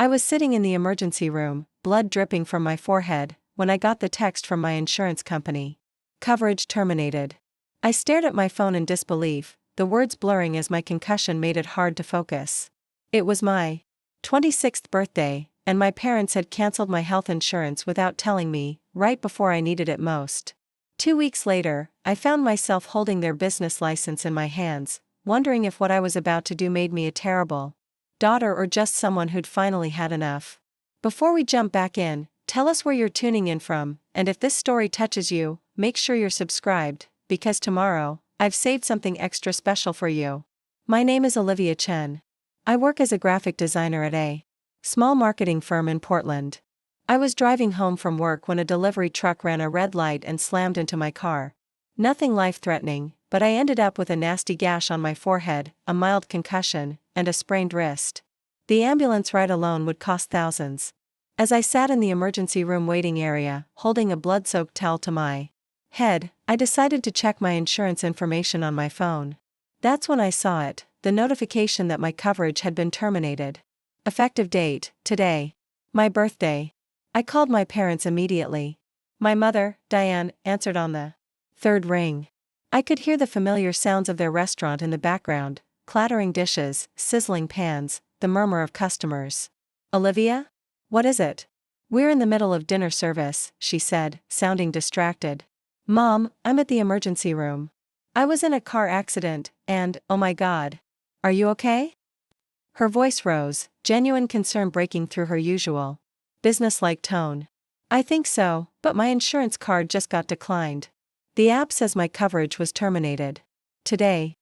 I was sitting in the emergency room, blood dripping from my forehead, when I got the text from my insurance company. Coverage terminated. I stared at my phone in disbelief, the words blurring as my concussion made it hard to focus. It was my 26th birthday, and my parents had canceled my health insurance without telling me, right before I needed it most. 2 weeks later, I found myself holding their business license in my hands, wondering if what I was about to do made me a terrible daughter or just someone who'd finally had enough. Before we jump back in, tell us where you're tuning in from, and if this story touches you, make sure you're subscribed, because tomorrow, I've saved something extra special for you. My name is Olivia Chen. I work as a graphic designer at a small marketing firm in Portland. I was driving home from work when a delivery truck ran a red light and slammed into my car. Nothing life-threatening, but I ended up with a nasty gash on my forehead, a mild concussion, and a sprained wrist. The ambulance ride alone would cost thousands. As I sat in the emergency room waiting area, holding a blood-soaked towel to my head, I decided to check my insurance information on my phone. That's when I saw it, the notification that my coverage had been terminated. Effective date, today. My birthday. I called my parents immediately. My mother, Diane, answered on the third ring. I could hear the familiar sounds of their restaurant in the background, clattering dishes, sizzling pans, the murmur of customers. Olivia? What is it? We're in the middle of dinner service, she said, sounding distracted. Mom, I'm at the emergency room. I was in a car accident, and, oh my God. Are you okay? Her voice rose, genuine concern breaking through her usual businesslike tone. I think so, but my insurance card just got declined. The app says my coverage was terminated. Today.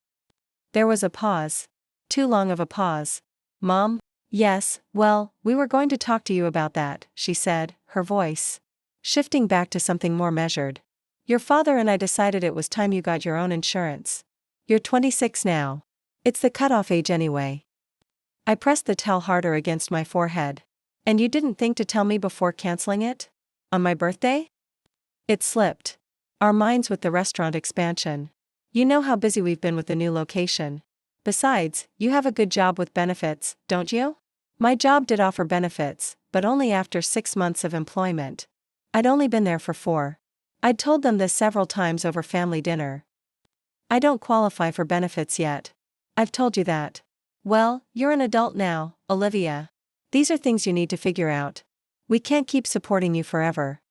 There was a pause. Too long of a pause. Mom? Yes, well, we were going to talk to you about that, she said, her voice shifting back to something more measured. Your father and I decided it was time you got your own insurance. You're 26 now. It's the cutoff age anyway. I pressed the towel harder against my forehead. And you didn't think to tell me before canceling it? On my birthday? It slipped. Our minds with the restaurant expansion. You know how busy we've been with the new location. Besides, you have a good job with benefits, don't you? My job did offer benefits, but only after 6 months of employment. I'd only been there for 4. I'd told them this several times over family dinner. I don't qualify for benefits yet. I've told you that. Well, you're an adult now, Olivia. These are things you need to figure out. We can't keep supporting you forever.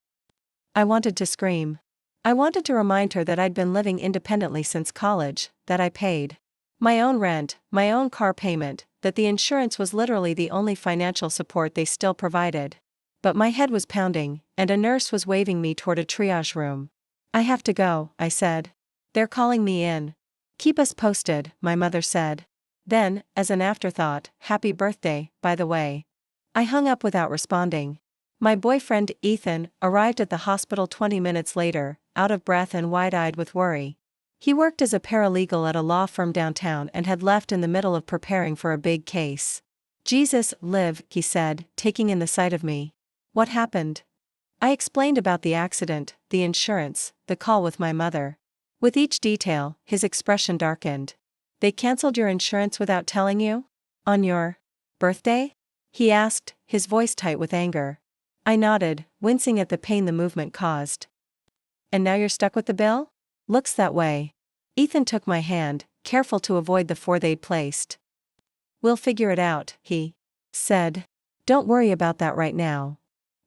I wanted to scream. I wanted to remind her that I'd been living independently since college, that I paid my own rent, my own car payment, that the insurance was literally the only financial support they still provided. But my head was pounding, and a nurse was waving me toward a triage room. I have to go, I said. They're calling me in. Keep us posted, my mother said. Then, as an afterthought, happy birthday, by the way. I hung up without responding. My boyfriend, Ethan, arrived at the hospital 20 minutes later, out of breath and wide-eyed with worry. He worked as a paralegal at a law firm downtown and had left in the middle of preparing for a big case. Jesus, Liv, he said, taking in the sight of me. What happened? I explained about the accident, the insurance, the call with my mother. With each detail, his expression darkened. They canceled your insurance without telling you? On your birthday? He asked, his voice tight with anger. I nodded, wincing at the pain the movement caused. And now you're stuck with the bill? Looks that way. Ethan took my hand, careful to avoid the 4 they'd placed. We'll figure it out, he said. Don't worry about that right now.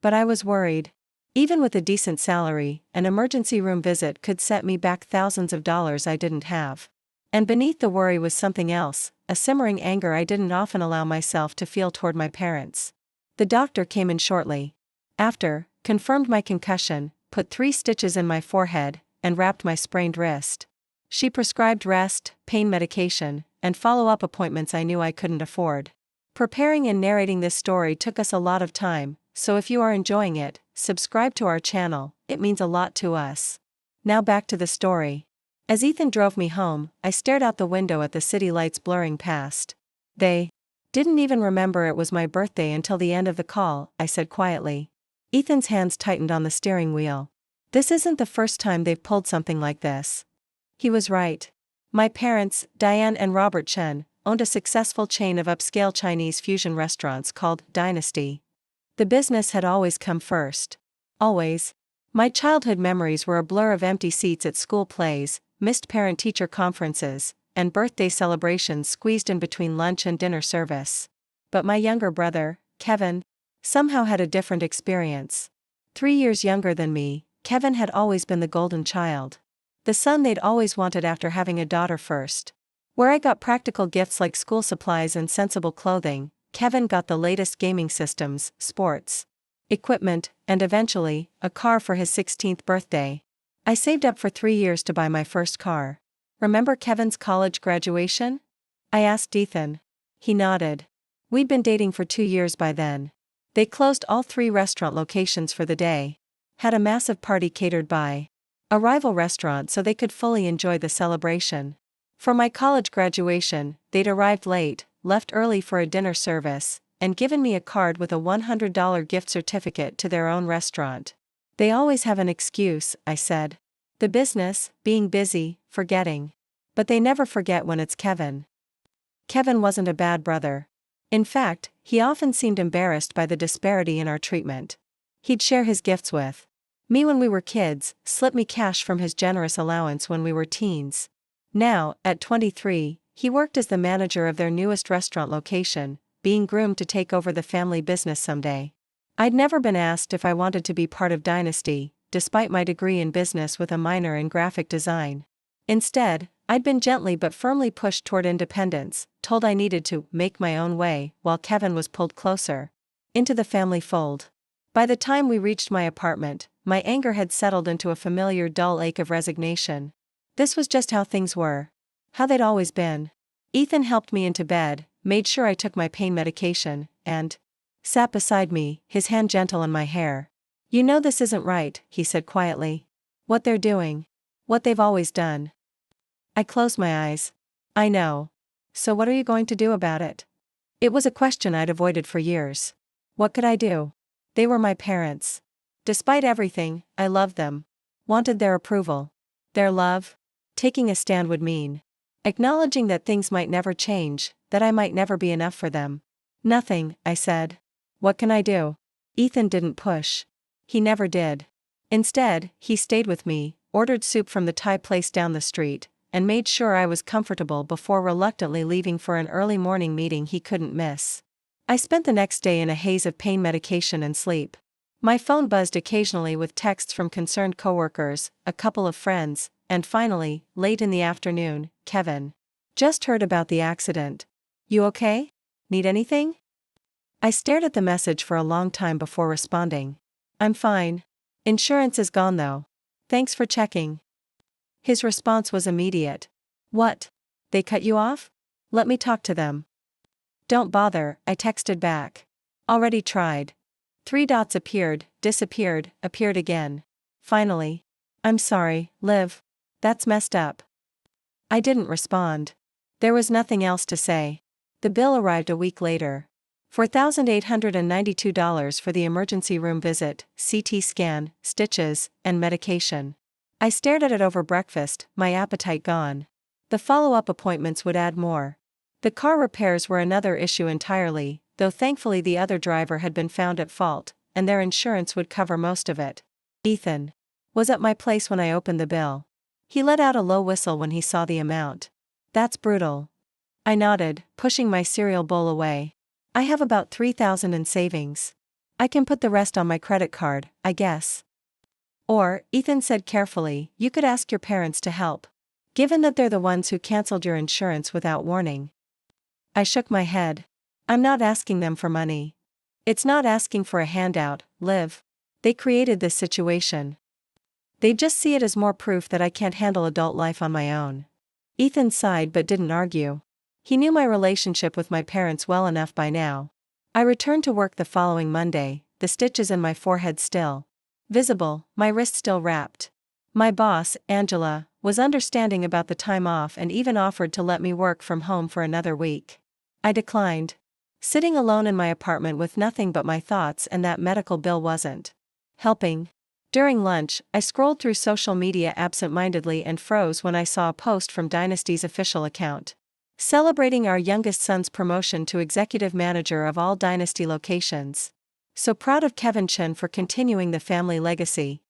But I was worried. Even with a decent salary, an emergency room visit could set me back thousands of dollars I didn't have. And beneath the worry was something else, a simmering anger I didn't often allow myself to feel toward my parents. The doctor came in shortly. After, confirmed my concussion, put 3 stitches in my forehead, and wrapped my sprained wrist. She prescribed rest, pain medication, and follow-up appointments I knew I couldn't afford. Preparing and narrating this story took us a lot of time, so if you are enjoying it, subscribe to our channel, it means a lot to us. Now back to the story. As Ethan drove me home, I stared out the window at the city lights blurring past. They didn't even remember it was my birthday until the end of the call, I said quietly. Ethan's hands tightened on the steering wheel. This isn't the first time they've pulled something like this. He was right. My parents, Diane and Robert Chen, owned a successful chain of upscale Chinese fusion restaurants called Dynasty. The business had always come first. Always. My childhood memories were a blur of empty seats at school plays, missed parent-teacher conferences, and birthday celebrations squeezed in between lunch and dinner service. But my younger brother, Kevin, somehow had a different experience. 3 years younger than me, Kevin had always been the golden child. The son they'd always wanted after having a daughter first. Where I got practical gifts like school supplies and sensible clothing, Kevin got the latest gaming systems, sports equipment, and eventually, a car for his 16th birthday. I saved up for 3 years to buy my first car. Remember Kevin's college graduation? I asked Ethan. He nodded. We'd been dating for 2 years by then. They closed all 3 restaurant locations for the day. Had a massive party catered by a rival restaurant so they could fully enjoy the celebration. For my college graduation, they'd arrived late, left early for a dinner service, and given me a card with a $100 gift certificate to their own restaurant. They always have an excuse, I said. The business, being busy, forgetting. But they never forget when it's Kevin. Kevin wasn't a bad brother. In fact, he often seemed embarrassed by the disparity in our treatment. He'd share his gifts with me when we were kids, slip me cash from his generous allowance when we were teens. Now, at 23, he worked as the manager of their newest restaurant location, being groomed to take over the family business someday. I'd never been asked if I wanted to be part of Dynasty, despite my degree in business with a minor in graphic design. Instead, I'd been gently but firmly pushed toward independence, told I needed to make my own way, while Kevin was pulled closer into the family fold. By the time we reached my apartment, my anger had settled into a familiar dull ache of resignation. This was just how things were. How they'd always been. Ethan helped me into bed, made sure I took my pain medication, and sat beside me, his hand gentle on my hair. You know this isn't right, he said quietly. What they're doing. What they've always done. I closed my eyes. I know. So what are you going to do about it? It was a question I'd avoided for years. What could I do? They were my parents. Despite everything, I loved them. Wanted their approval. Their love. Taking a stand would mean acknowledging that things might never change, that I might never be enough for them. Nothing, I said. What can I do? Ethan didn't push. He never did. Instead, he stayed with me, ordered soup from the Thai place down the street, and made sure I was comfortable before reluctantly leaving for an early morning meeting he couldn't miss. I spent the next day in a haze of pain medication and sleep. My phone buzzed occasionally with texts from concerned coworkers, a couple of friends, and finally, late in the afternoon, Kevin. Just heard about the accident. You okay? Need anything? I stared at the message for a long time before responding. I'm fine. Insurance is gone though. Thanks for checking. His response was immediate. What? They cut you off? Let me talk to them. Don't bother, I texted back. Already tried. 3 dots appeared, disappeared, appeared again. Finally. I'm sorry, Liv. That's messed up. I didn't respond. There was nothing else to say. The bill arrived a week later. $4,892 for the emergency room visit, CT scan, stitches, and medication. I stared at it over breakfast, my appetite gone. The follow-up appointments would add more. The car repairs were another issue entirely, though thankfully the other driver had been found at fault, and their insurance would cover most of it. Ethan was at my place when I opened the bill. He let out a low whistle when he saw the amount. That's brutal. I nodded, pushing my cereal bowl away. I have about $3,000 in savings. I can put the rest on my credit card, I guess. Or, Ethan said carefully, you could ask your parents to help. Given that they're the ones who canceled your insurance without warning. I shook my head. I'm not asking them for money. It's not asking for a handout, Liv. They created this situation. They just see it as more proof that I can't handle adult life on my own. Ethan sighed but didn't argue. He knew my relationship with my parents well enough by now. I returned to work the following Monday, the stitches in my forehead still visible, my wrist still wrapped. My boss, Angela, was understanding about the time off and even offered to let me work from home for another week. I declined. Sitting alone in my apartment with nothing but my thoughts and that medical bill wasn't helping. During lunch, I scrolled through social media absent-mindedly and froze when I saw a post from Dynasty's official account. Celebrating our youngest son's promotion to executive manager of all Dynasty locations. So proud of Kevin Chen for continuing the family legacy.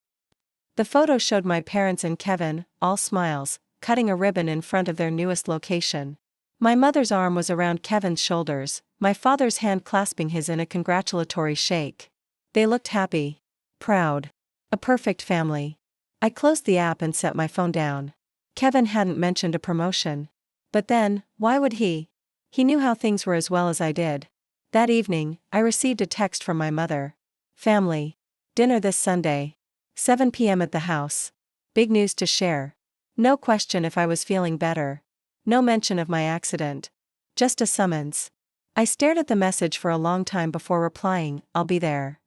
The photo showed my parents and Kevin, all smiles, cutting a ribbon in front of their newest location. My mother's arm was around Kevin's shoulders, my father's hand clasping his in a congratulatory shake. They looked happy. Proud. A perfect family. I closed the app and set my phone down. Kevin hadn't mentioned a promotion. But then, why would he? He knew how things were as well as I did. That evening, I received a text from my mother. Family. Dinner this Sunday. 7 p.m. at the house. Big news to share. No question if I was feeling better. No mention of my accident. Just a summons. I stared at the message for a long time before replying, I'll be there.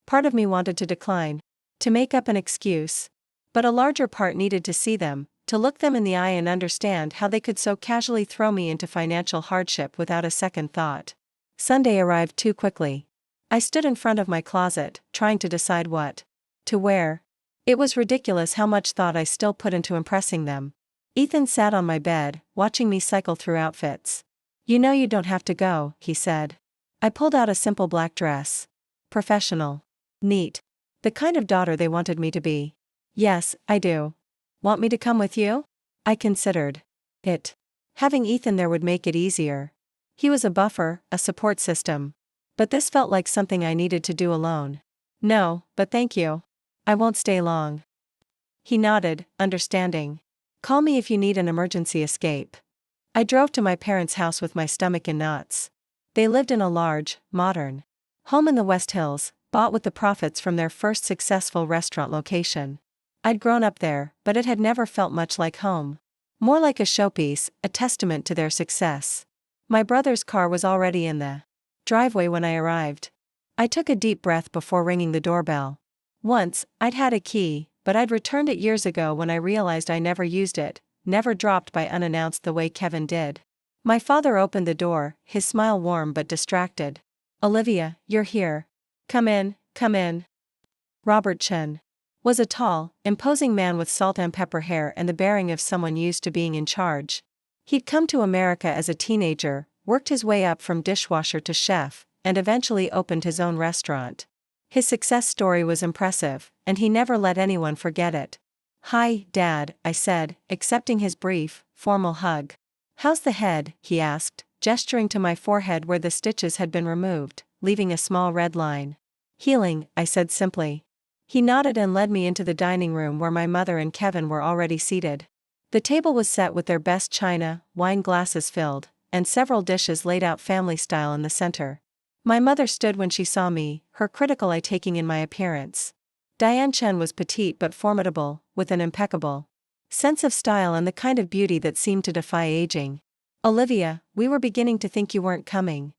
Part of me wanted to decline. To make up an excuse. But a larger part needed to see them, to look them in the eye and understand how they could so casually throw me into financial hardship without a second thought. Sunday arrived too quickly. I stood in front of my closet, trying to decide what to wear. It was ridiculous how much thought I still put into impressing them. Ethan sat on my bed, watching me cycle through outfits. You know you don't have to go, he said. I pulled out a simple black dress. Professional. Neat. The kind of daughter they wanted me to be. Yes, I do. Want me to come with you? I considered it. Having Ethan there would make it easier. He was a buffer, a support system. But this felt like something I needed to do alone. No, but thank you. I won't stay long. He nodded, understanding. Call me if you need an emergency escape. I drove to my parents' house with my stomach in knots. They lived in a large, modern home in the West Hills, bought with the profits from their first successful restaurant location. I'd grown up there, but it had never felt much like home. More like a showpiece, a testament to their success. My brother's car was already in the driveway when I arrived. I took a deep breath before ringing the doorbell. Once, I'd had a key, but I'd returned it years ago when I realized I never used it, never dropped by unannounced the way Kevin did. My father opened the door, his smile warm but distracted. Olivia, you're here. Come in, come in. Robert Chen was a tall, imposing man with salt and pepper hair and the bearing of someone used to being in charge. He'd come to America as a teenager, worked his way up from dishwasher to chef, and eventually opened his own restaurant. His success story was impressive, and he never let anyone forget it. Hi, Dad, I said, accepting his brief, formal hug. How's the head? He asked, gesturing to my forehead where the stitches had been removed, leaving a small red line. Healing, I said simply. He nodded and led me into the dining room where my mother and Kevin were already seated. The table was set with their best china, wine glasses filled, and several dishes laid out family style in the center. My mother stood when she saw me, her critical eye taking in my appearance. Diane Chen was petite but formidable, with an impeccable sense of style and the kind of beauty that seemed to defy aging. Olivia, we were beginning to think you weren't coming.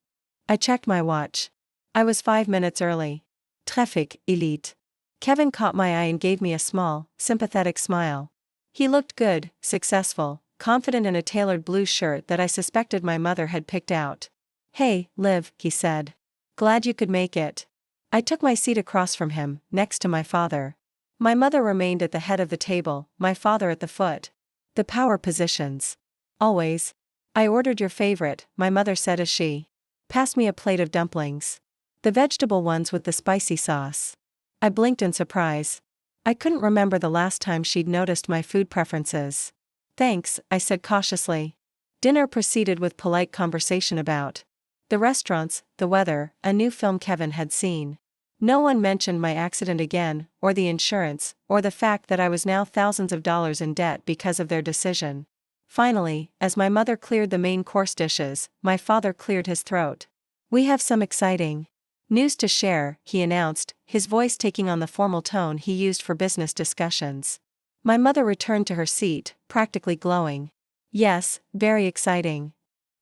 I checked my watch. I was 5 minutes early. Trafic, elite. Kevin caught my eye and gave me a small, sympathetic smile. He looked good, successful, confident in a tailored blue shirt that I suspected my mother had picked out. Hey, Liv, he said. Glad you could make it. I took my seat across from him, next to my father. My mother remained at the head of the table, my father at the foot. The power positions. Always. I ordered your favorite, my mother said as she passed me a plate of dumplings. The vegetable ones with the spicy sauce. I blinked in surprise. I couldn't remember the last time she'd noticed my food preferences. Thanks, I said cautiously. Dinner proceeded with polite conversation about the restaurants, the weather, a new film Kevin had seen. No one mentioned my accident again, or the insurance, or the fact that I was now thousands of dollars in debt because of their decision. Finally, as my mother cleared the main course dishes, my father cleared his throat. We have some exciting news to share, he announced, his voice taking on the formal tone he used for business discussions. My mother returned to her seat, practically glowing. Yes, very exciting.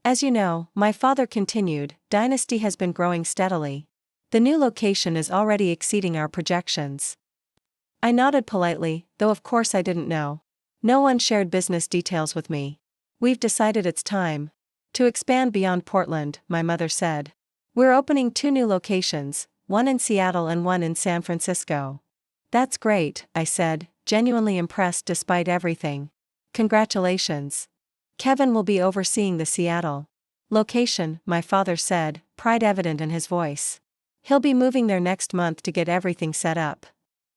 As you know, my father continued, Dynasty has been growing steadily. The new location is already exceeding our projections. I nodded politely, though of course I didn't know. No one shared business details with me. We've decided it's time to expand beyond Portland, my mother said. We're opening 2 new locations, one in Seattle and one in San Francisco. That's great, I said, genuinely impressed despite everything. Congratulations. Kevin will be overseeing the Seattle location, my father said, pride evident in his voice. He'll be moving there next month to get everything set up.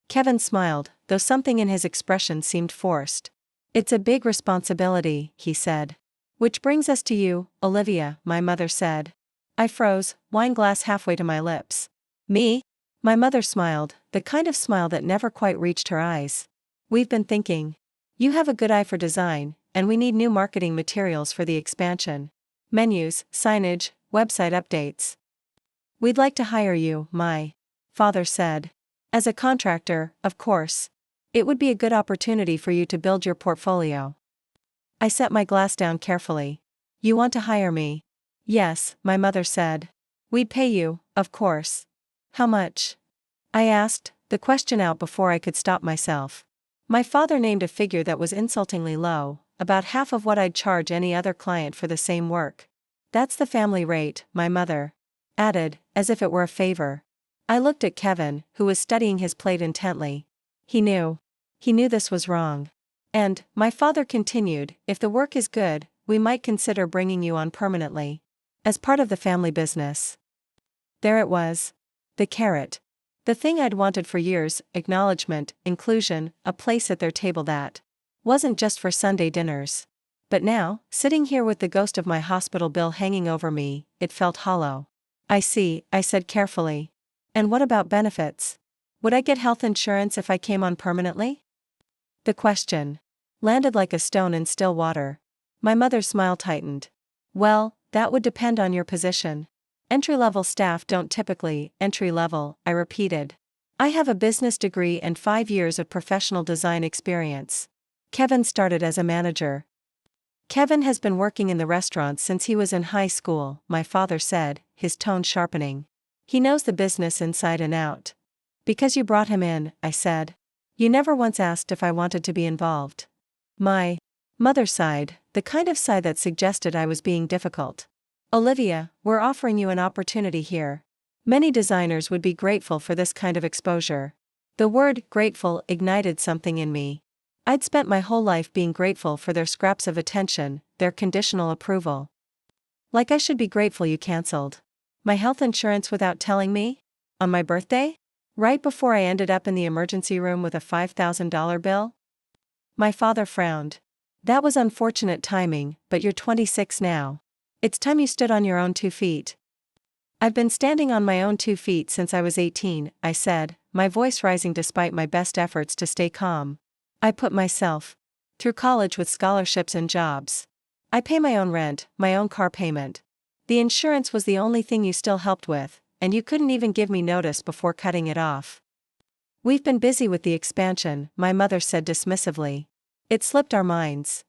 Kevin smiled, though something in his expression seemed forced. It's a big responsibility, he said. Which brings us to you, Olivia, my mother said. I froze, wine glass halfway to my lips. Me? My mother smiled, the kind of smile that never quite reached her eyes. We've been thinking. You have a good eye for design, and we need new marketing materials for the expansion. Menus, signage, website updates. We'd like to hire you, my father said. As a contractor, of course. It would be a good opportunity for you to build your portfolio. I set my glass down carefully. You want to hire me? Yes, my mother said. We'd pay you, of course. How much? I asked, the question out before I could stop myself. My father named a figure that was insultingly low, about half of what I'd charge any other client for the same work. That's the family rate, my mother added, as if it were a favor. I looked at Kevin, who was studying his plate intently. He knew this was wrong. And, my father continued, if the work is good, we might consider bringing you on permanently. As part of the family business. There it was. The carrot. The thing I'd wanted for years, acknowledgement, inclusion, a place at their table that wasn't just for Sunday dinners. But now, sitting here with the ghost of my hospital bill hanging over me, it felt hollow. I see, I said carefully. And what about benefits? Would I get health insurance if I came on permanently? The question landed like a stone in still water. My mother's smile tightened. Well, that would depend on your position. Entry-level staff don't typically, entry-level, I repeated. I have a business degree and 5 years of professional design experience. Kevin started as a manager. Kevin has been working in the restaurant since he was in high school, my father said, his tone sharpening. He knows the business inside and out. Because you brought him in, I said. You never once asked if I wanted to be involved. My mother sighed, the kind of sigh that suggested I was being difficult. Olivia, we're offering you an opportunity here. Many designers would be grateful for this kind of exposure. The word grateful ignited something in me. I'd spent my whole life being grateful for their scraps of attention, their conditional approval. Like I should be grateful you canceled my health insurance without telling me? On my birthday? Right before I ended up in the emergency room with a $5,000 bill? My father frowned. That was unfortunate timing, but you're 26 now. It's time you stood on your own 2 feet. I've been standing on my own 2 feet since I was 18, I said, my voice rising despite my best efforts to stay calm. I put myself through college with scholarships and jobs. I pay my own rent, my own car payment. The insurance was the only thing you still helped with, and you couldn't even give me notice before cutting it off. We've been busy with the expansion, my mother said dismissively. It slipped our minds.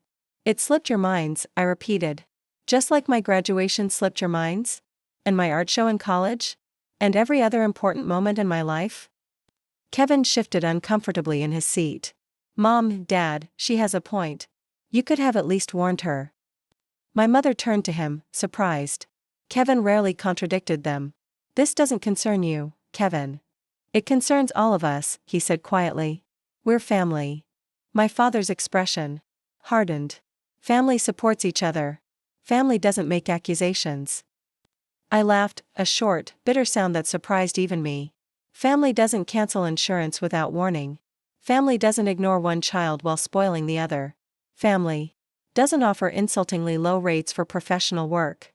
It slipped your minds, I repeated. Just like my graduation slipped your minds? And my art show in college? And every other important moment in my life? Kevin shifted uncomfortably in his seat. Mom, Dad, she has a point. You could have at least warned her. My mother turned to him, surprised. Kevin rarely contradicted them. This doesn't concern you, Kevin. It concerns all of us, he said quietly. We're family. My father's expression hardened. Family supports each other. Family doesn't make accusations. I laughed, a short, bitter sound that surprised even me. Family doesn't cancel insurance without warning. Family doesn't ignore one child while spoiling the other. Family doesn't offer insultingly low rates for professional work.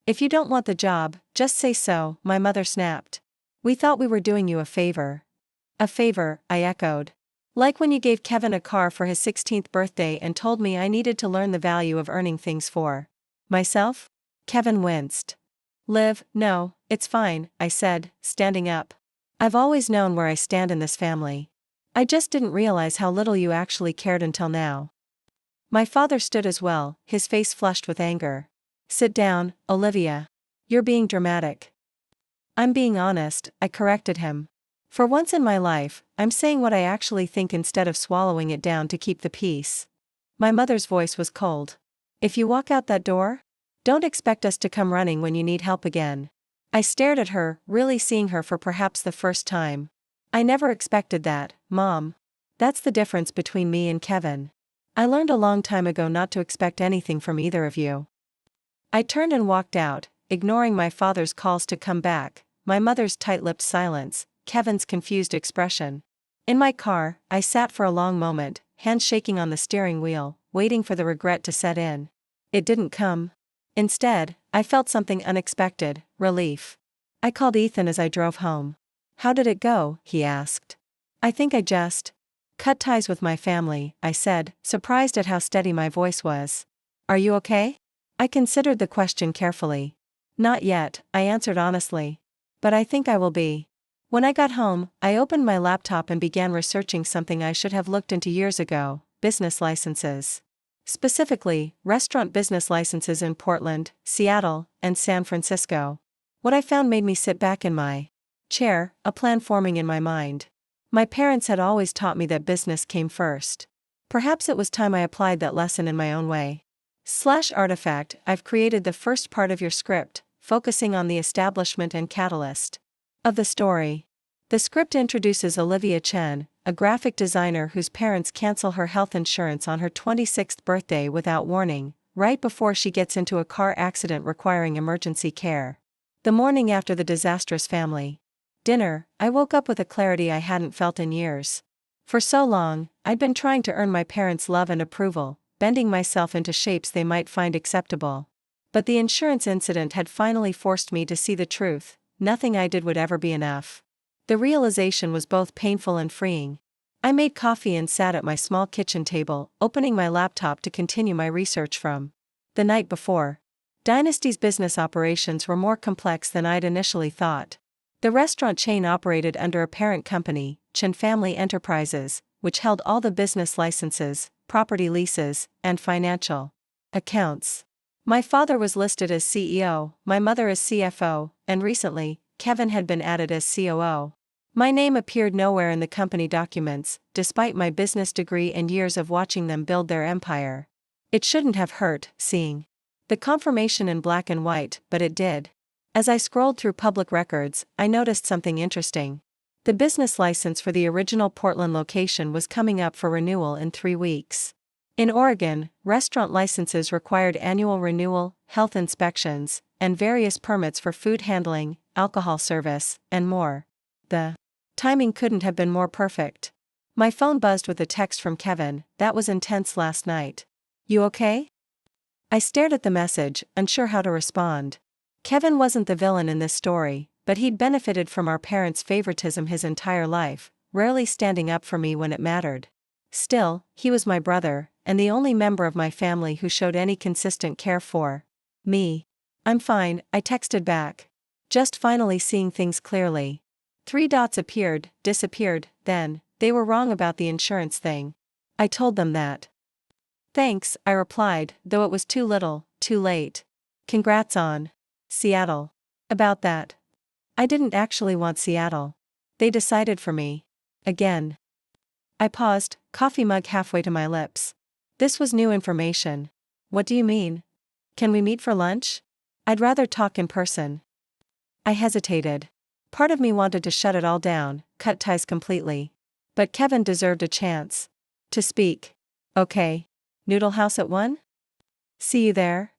If you don't want the job, just say so, my mother snapped. We thought we were doing you a favor. A favor, I echoed. Like when you gave Kevin a car for his 16th birthday and told me I needed to learn the value of earning things for myself? Kevin winced. Liv, no, it's fine, I said, standing up. I've always known where I stand in this family. I just didn't realize how little you actually cared until now. My father stood as well, his face flushed with anger. Sit down, Olivia. You're being dramatic. I'm being honest, I corrected him. For once in my life, I'm saying what I actually think instead of swallowing it down to keep the peace. My mother's voice was cold. If you walk out that door, don't expect us to come running when you need help again. I stared at her, really seeing her for perhaps the first time. I never expected that, Mom. That's the difference between me and Kevin. I learned a long time ago not to expect anything from either of you. I turned and walked out, ignoring my father's calls to come back, my mother's tight-lipped silence, Kevin's confused expression. In my car, I sat for a long moment, hands shaking on the steering wheel, waiting for the regret to set in. It didn't come. Instead, I felt something unexpected, relief. I called Ethan as I drove home. "How did it go?" he asked. "I think I just cut ties with my family," I said, surprised at how steady my voice was. "Are you okay?" I considered the question carefully. "Not yet," I answered honestly. "But I think I will be." When I got home, I opened my laptop and began researching something I should have looked into years ago: business licenses. Specifically, restaurant business licenses in Portland, Seattle, and San Francisco. What I found made me sit back in my chair, a plan forming in my mind. My parents had always taught me that business came first. Perhaps it was time I applied that lesson in my own way. /artifact, I've created the first part of your script, focusing on the establishment and catalyst of the story. The script introduces Olivia Chen, a graphic designer whose parents cancel her health insurance on her 26th birthday without warning, right before she gets into a car accident requiring emergency care. The morning after the disastrous family dinner, I woke up with a clarity I hadn't felt in years. For so long, I'd been trying to earn my parents' love and approval, bending myself into shapes they might find acceptable. But the insurance incident had finally forced me to see the truth: nothing I did would ever be enough. The realization was both painful and freeing. I made coffee and sat at my small kitchen table, opening my laptop to continue my research from the night before. Dynasty's business operations were more complex than I'd initially thought. The restaurant chain operated under a parent company, Chen Family Enterprises, which held all the business licenses, property leases, and financial accounts. My father was listed as CEO, my mother as CFO, and recently, Kevin had been added as COO. My name appeared nowhere in the company documents, despite my business degree and years of watching them build their empire. It shouldn't have hurt, seeing the confirmation in black and white, but it did. As I scrolled through public records, I noticed something interesting. The business license for the original Portland location was coming up for renewal in 3 weeks. In Oregon, restaurant licenses required annual renewal, health inspections, and various permits for food handling, alcohol service, and more. The timing couldn't have been more perfect. My phone buzzed with a text from Kevin. "That was intense last night. You okay?" I stared at the message, unsure how to respond. Kevin wasn't the villain in this story, but he'd benefited from our parents' favoritism his entire life, rarely standing up for me when it mattered. Still, he was my brother, and the only member of my family who showed any consistent care for me. "I'm fine," I texted back. Just finally seeing things clearly. 3 dots appeared, disappeared, then, they were wrong about the insurance thing. I told them that. "Thanks," I replied, though it was too little, too late. "Congrats on Seattle." About that. I didn't actually want Seattle. They decided for me. Again. I paused, coffee mug halfway to my lips. This was new information. "What do you mean? Can we meet for lunch? I'd rather talk in person." I hesitated. Part of me wanted to shut it all down, cut ties completely. But Kevin deserved a chance to speak. "Okay. Noodle House at 1? See you there?"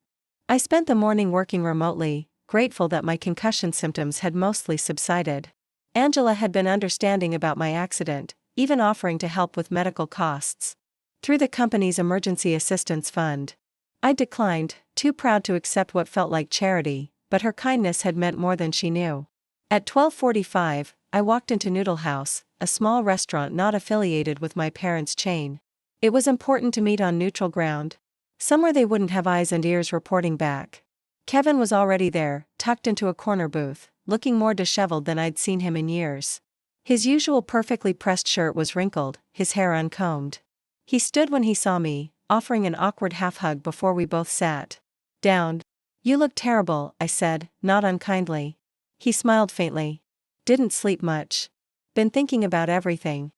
I spent the morning working remotely, grateful that my concussion symptoms had mostly subsided. Angela had been understanding about my accident, even offering to help with medical costs through the company's emergency assistance fund. I declined, too proud to accept what felt like charity, but her kindness had meant more than she knew. At 12:45, I walked into Noodle House, a small restaurant not affiliated with my parents' chain. It was important to meet on neutral ground, somewhere they wouldn't have eyes and ears reporting back. Kevin was already there, tucked into a corner booth, looking more disheveled than I'd seen him in years. His usual perfectly pressed shirt was wrinkled, his hair uncombed. He stood when he saw me, offering an awkward half-hug before we both sat down. "You look terrible," I said, not unkindly. He smiled faintly. "Didn't sleep much. Been thinking about everything."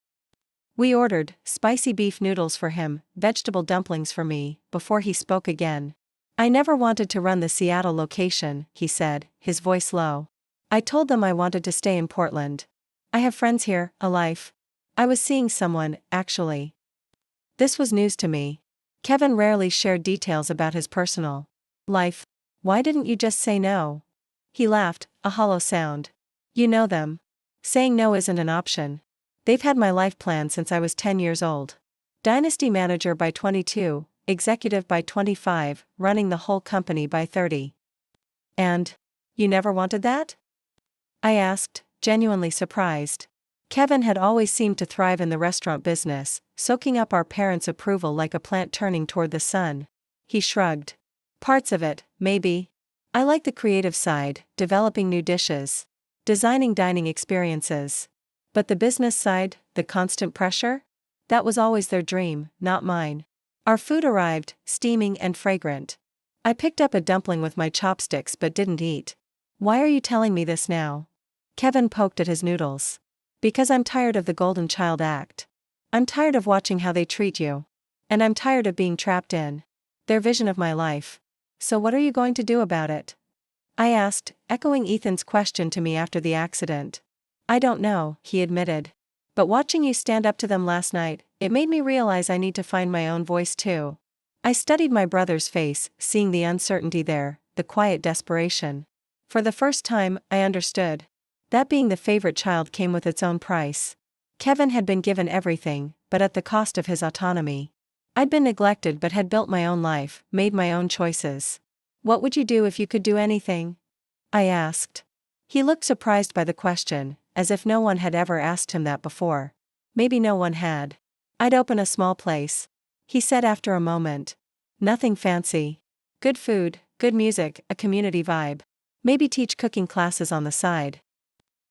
We ordered spicy beef noodles for him, vegetable dumplings for me, before he spoke again. "I never wanted to run the Seattle location," he said, his voice low. "I told them I wanted to stay in Portland. I have friends here, a life. I was seeing someone, actually." This was news to me. Kevin rarely shared details about his personal life. Why didn't you just say no? He laughed, a hollow sound. You know them. Saying no isn't an option. They've had my life plan since I was 10 years old. Dynasty manager by 22, executive by 25, running the whole company by 30. And you never wanted that? I asked, genuinely surprised. Kevin had always seemed to thrive in the restaurant business, soaking up our parents' approval like a plant turning toward the sun. He shrugged. Parts of it, maybe. I like the creative side, developing new dishes, designing dining experiences. But the business side, the constant pressure? That was always their dream, not mine. Our food arrived, steaming and fragrant. I picked up a dumpling with my chopsticks but didn't eat. Why are you telling me this now? Kevin poked at his noodles. Because I'm tired of the golden child act. I'm tired of watching how they treat you. And I'm tired of being trapped in their vision of my life. So what are you going to do about it? I asked, echoing Ethan's question to me after the accident. I don't know, he admitted. But watching you stand up to them last night, it made me realize I need to find my own voice too. I studied my brother's face, seeing the uncertainty there, the quiet desperation. For the first time, I understood. That being the favorite child came with its own price. Kevin had been given everything, but at the cost of his autonomy. I'd been neglected but had built my own life, made my own choices. What would you do if you could do anything? I asked. He looked surprised by the question, as if no one had ever asked him that before. Maybe no one had. I'd open a small place, he said after a moment. Nothing fancy. Good food, good music, a community vibe. Maybe teach cooking classes on the side.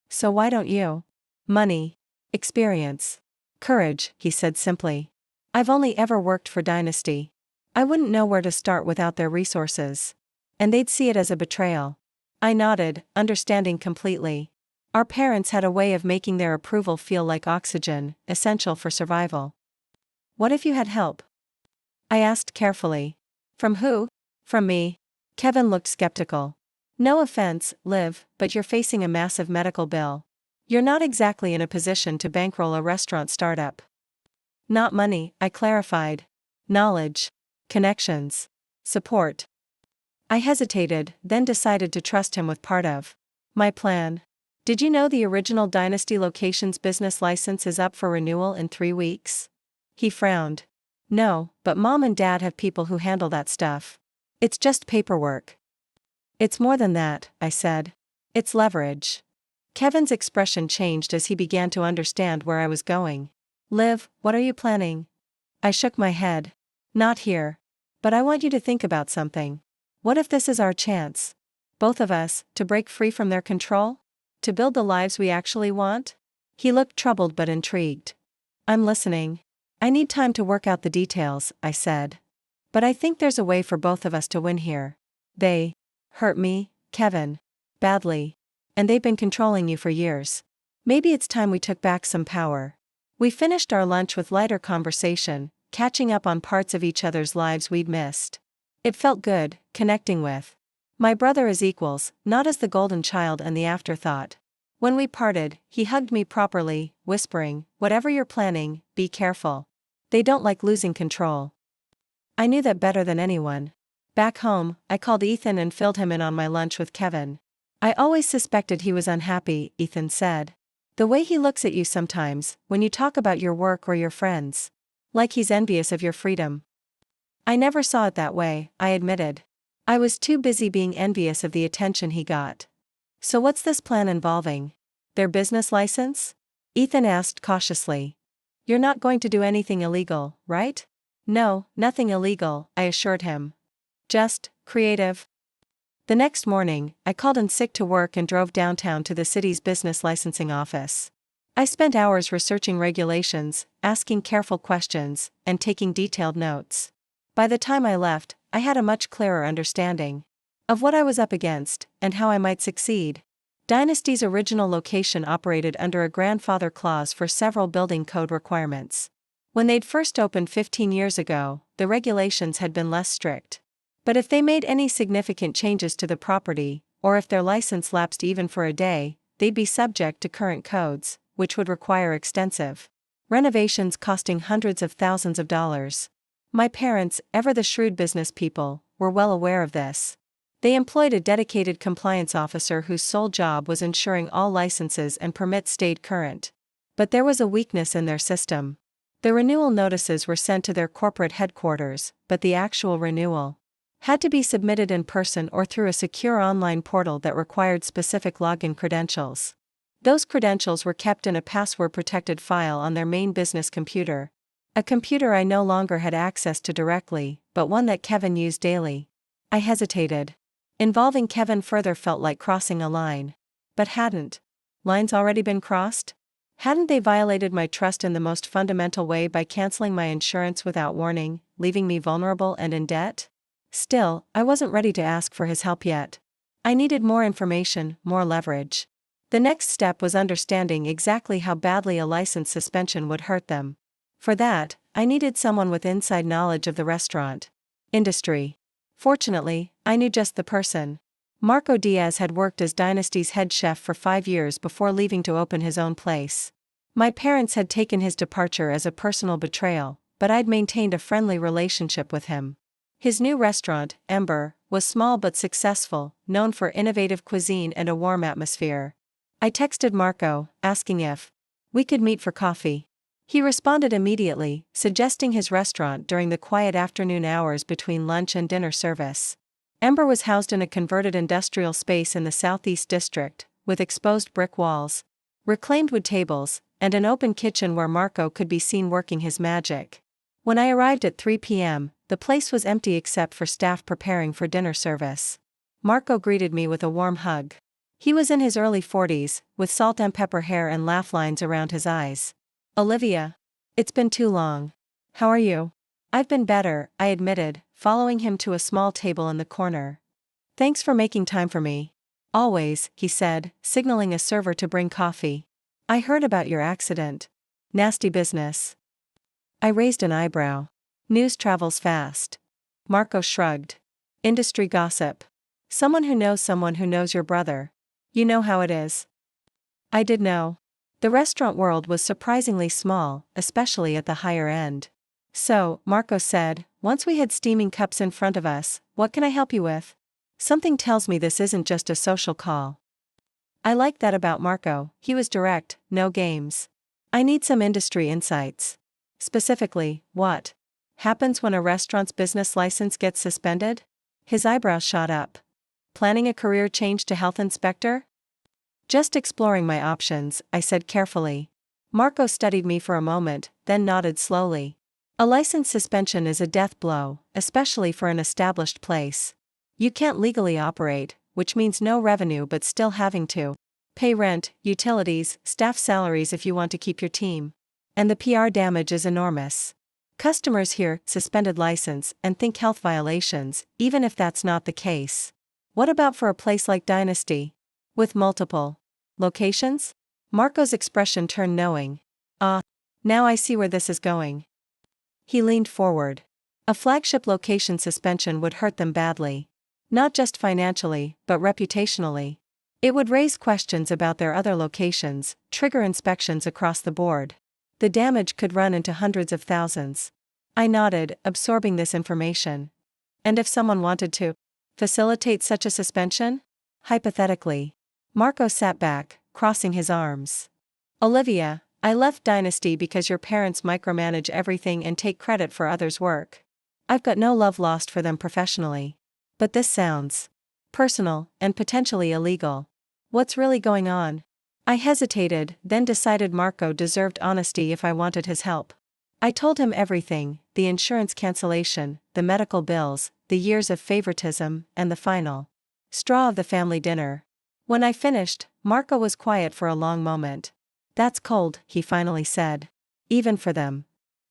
So why don't you? Money. Experience. Courage, he said simply. I've only ever worked for Dynasty. I wouldn't know where to start without their resources. And they'd see it as a betrayal. I nodded, understanding completely. Our parents had a way of making their approval feel like oxygen, essential for survival. What if you had help? I asked carefully. From who? From me. Kevin looked skeptical. No offense, Liv, but you're facing a massive medical bill. You're not exactly in a position to bankroll a restaurant startup. Not money, I clarified. Knowledge. Connections. Support. I hesitated, then decided to trust him with part of my plan. Did you know the original Dynasty location's business license is up for renewal in 3 weeks? He frowned. No, but Mom and Dad have people who handle that stuff. It's just paperwork. It's more than that, I said. It's leverage. Kevin's expression changed as he began to understand where I was going. Liv, what are you planning? I shook my head. Not here. But I want you to think about something. What if this is our chance? Both of us, to break free from their control? To build the lives we actually want? He looked troubled but intrigued. I'm listening. I need time to work out the details, I said. But I think there's a way for both of us to win here. They hurt me, Kevin. Badly. And they've been controlling you for years. Maybe it's time we took back some power. We finished our lunch with lighter conversation, catching up on parts of each other's lives we'd missed. It felt good, connecting with my brother as equals, not as the golden child and the afterthought. When we parted, he hugged me properly, whispering, "Whatever you're planning, be careful. They don't like losing control." I knew that better than anyone. Back home, I called Ethan and filled him in on my lunch with Kevin. I always suspected he was unhappy, Ethan said. The way he looks at you sometimes, when you talk about your work or your friends. Like he's envious of your freedom. I never saw it that way, I admitted. I was too busy being envious of the attention he got. So what's this plan involving? Their business license? Ethan asked cautiously. You're not going to do anything illegal, right? No, nothing illegal, I assured him. Just creative. The next morning, I called in sick to work and drove downtown to the city's business licensing office. I spent hours researching regulations, asking careful questions, and taking detailed notes. By the time I left, I had a much clearer understanding of what I was up against, and how I might succeed. Dynasty's original location operated under a grandfather clause for several building code requirements. When they'd first opened 15 years ago, the regulations had been less strict. But if they made any significant changes to the property, or if their license lapsed even for a day, they'd be subject to current codes, which would require extensive renovations costing hundreds of thousands of dollars. My parents, ever the shrewd business people, were well aware of this. They employed a dedicated compliance officer whose sole job was ensuring all licenses and permits stayed current. But there was a weakness in their system. The renewal notices were sent to their corporate headquarters, but the actual renewal had to be submitted in person or through a secure online portal that required specific login credentials. Those credentials were kept in a password-protected file on their main business computer. A computer I no longer had access to directly, but one that Kevin used daily. I hesitated. Involving Kevin further felt like crossing a line. But hadn't lines already been crossed? Hadn't they violated my trust in the most fundamental way by canceling my insurance without warning, leaving me vulnerable and in debt? Still, I wasn't ready to ask for his help yet. I needed more information, more leverage. The next step was understanding exactly how badly a license suspension would hurt them. For that, I needed someone with inside knowledge of the restaurant industry. Fortunately, I knew just the person. Marco Diaz had worked as Dynasty's head chef for 5 years before leaving to open his own place. My parents had taken his departure as a personal betrayal, but I'd maintained a friendly relationship with him. His new restaurant, Ember, was small but successful, known for innovative cuisine and a warm atmosphere. I texted Marco, asking if we could meet for coffee. He responded immediately, suggesting his restaurant during the quiet afternoon hours between lunch and dinner service. Ember was housed in a converted industrial space in the Southeast District, with exposed brick walls, reclaimed wood tables, and an open kitchen where Marco could be seen working his magic. When I arrived at 3 p.m., the place was empty except for staff preparing for dinner service. Marco greeted me with a warm hug. He was in his early 40s, with salt and pepper hair and laugh lines around his eyes. "Olivia. It's been too long. How are you?" "I've been better," I admitted, following him to a small table in the corner. "Thanks for making time for me." "Always," he said, signaling a server to bring coffee. "I heard about your accident. Nasty business." I raised an eyebrow. "News travels fast." Marco shrugged. "Industry gossip. Someone who knows your brother. You know how it is." I did know. The restaurant world was surprisingly small, especially at the higher end. "So," Marco said, once we had steaming cups in front of us, "what can I help you with?" "Something tells me this isn't just a social call." I liked that about Marco. He was direct, no games. "I need some industry insights." "Specifically, what happens when a restaurant's business license gets suspended?" His eyebrows shot up. "Planning a career change to health inspector?" "Just exploring my options," I said carefully. Marco studied me for a moment, then nodded slowly. "A license suspension is a death blow, especially for an established place. You can't legally operate, which means no revenue but still having to pay rent, utilities, staff salaries if you want to keep your team. And the PR damage is enormous. Customers hear suspended license and think health violations, even if that's not the case. What about for a place like Dynasty? With multiple locations?" Marco's expression turned knowing. Now I see where this is going." He leaned forward. "A flagship location suspension would hurt them badly. Not just financially, but reputationally. It would raise questions about their other locations, trigger inspections across the board. The damage could run into hundreds of thousands." I nodded, absorbing this information. "And if someone wanted to facilitate such a suspension?" "Hypothetically." Marco sat back, crossing his arms. "Olivia, I left Dynasty because your parents micromanage everything and take credit for others' work. I've got no love lost for them professionally. But this sounds personal, and potentially illegal. What's really going on?" I hesitated, then decided Marco deserved honesty if I wanted his help. I told him everything: the insurance cancellation, the medical bills, the years of favoritism, and the final straw of the family dinner. When I finished, Marco was quiet for a long moment. "That's cold," he finally said. "Even for them."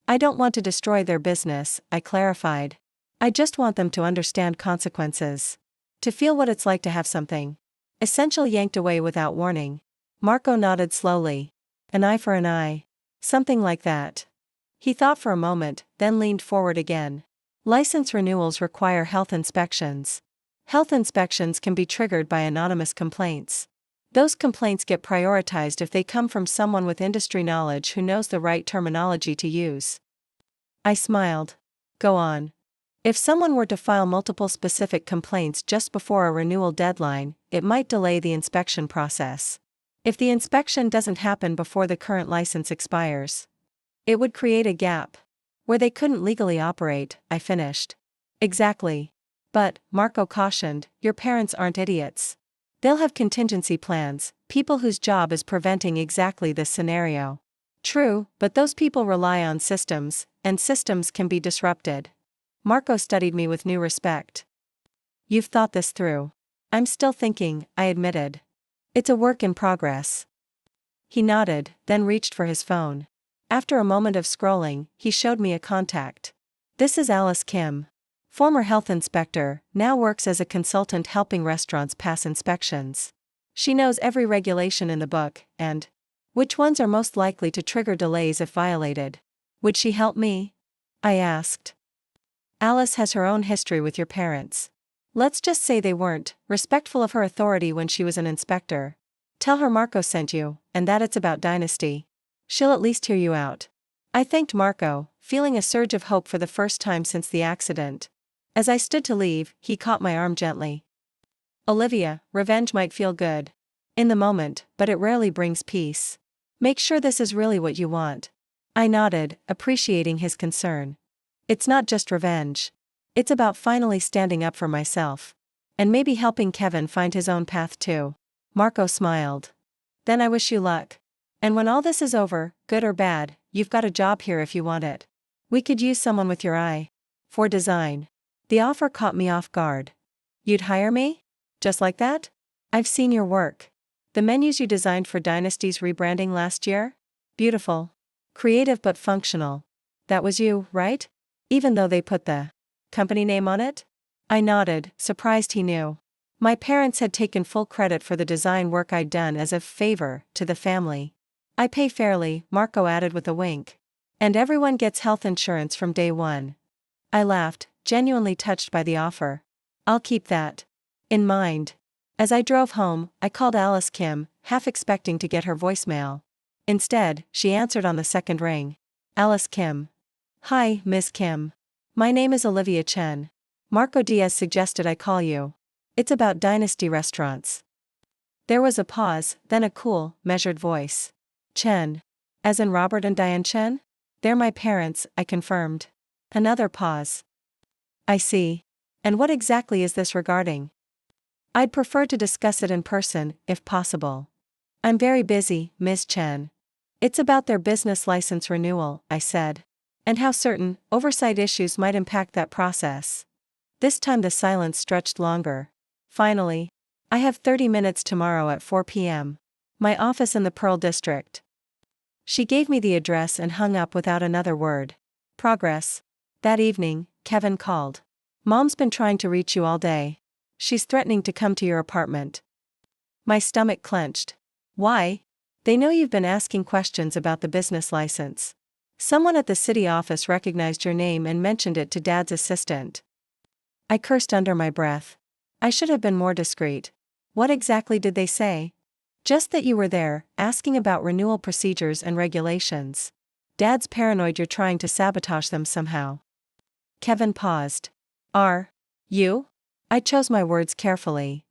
"I don't want to destroy their business," I clarified. "I just want them to understand consequences. To feel what it's like to have something essential yanked away without warning." Marco nodded slowly. "An eye for an eye. Something like that." He thought for a moment, then leaned forward again. "License renewals require health inspections. Health inspections can be triggered by anonymous complaints. Those complaints get prioritized if they come from someone with industry knowledge who knows the right terminology to use." I smiled. Go on. If someone were to file multiple specific complaints just before a renewal deadline, it might delay the inspection process. If the inspection doesn't happen before the current license expires, it would create a gap where they couldn't legally operate, I finished. Exactly. But, Marco cautioned, your parents aren't idiots. They'll have contingency plans, people whose job is preventing exactly this scenario. True, but those people rely on systems, and systems can be disrupted. Marco studied me with new respect. You've thought this through. I'm still thinking, I admitted. It's a work in progress. He nodded, then reached for his phone. After a moment of scrolling, he showed me a contact. This is Alice Kim. Former health inspector, now works as a consultant helping restaurants pass inspections. She knows every regulation in the book, and which ones are most likely to trigger delays if violated. Would she help me? I asked. Alice has her own history with your parents. Let's just say they weren't respectful of her authority when she was an inspector. Tell her Marco sent you, and that it's about Dynasty. She'll at least hear you out. I thanked Marco, feeling a surge of hope for the first time since the accident. As I stood to leave, he caught my arm gently. Olivia, revenge might feel good in the moment, but it rarely brings peace. Make sure this is really what you want. I nodded, appreciating his concern. It's not just revenge. It's about finally standing up for myself. And maybe helping Kevin find his own path too. Marco smiled. Then I wish you luck. And when all this is over, good or bad, you've got a job here if you want it. We could use someone with your eye for design. The offer caught me off guard. You'd hire me? Just like that? I've seen your work. The menus you designed for Dynasty's rebranding last year? Beautiful. Creative but functional. That was you, right? Even though they put the company name on it? I nodded, surprised he knew. My parents had taken full credit for the design work I'd done as a favor to the family. I pay fairly, Marco added with a wink. And everyone gets health insurance from day one. I laughed, genuinely touched by the offer. I'll keep that in mind. As I drove home, I called Alice Kim, half expecting to get her voicemail. Instead, she answered on the second ring. Alice Kim. Hi, Miss Kim. My name is Olivia Chen. Marco Diaz suggested I call you. It's about Dynasty restaurants. There was a pause, then a cool, measured voice. Chen. As in Robert and Diane Chen? They're my parents, I confirmed. Another pause. I see. And what exactly is this regarding? I'd prefer to discuss it in person, if possible. I'm very busy, Miss Chen. It's about their business license renewal, I said. And how certain oversight issues might impact that process. This time the silence stretched longer. Finally, I have 30 minutes tomorrow at 4 p.m. My office in the Pearl District. She gave me the address and hung up without another word. Progress. That evening, Kevin called. Mom's been trying to reach you all day. She's threatening to come to your apartment. My stomach clenched. Why? They know you've been asking questions about the business license. Someone at the city office recognized your name and mentioned it to Dad's assistant. I cursed under my breath. I should have been more discreet. What exactly did they say? Just that you were there, asking about renewal procedures and regulations. Dad's paranoid you're trying to sabotage them somehow. Kevin paused. Are you? I chose my words carefully.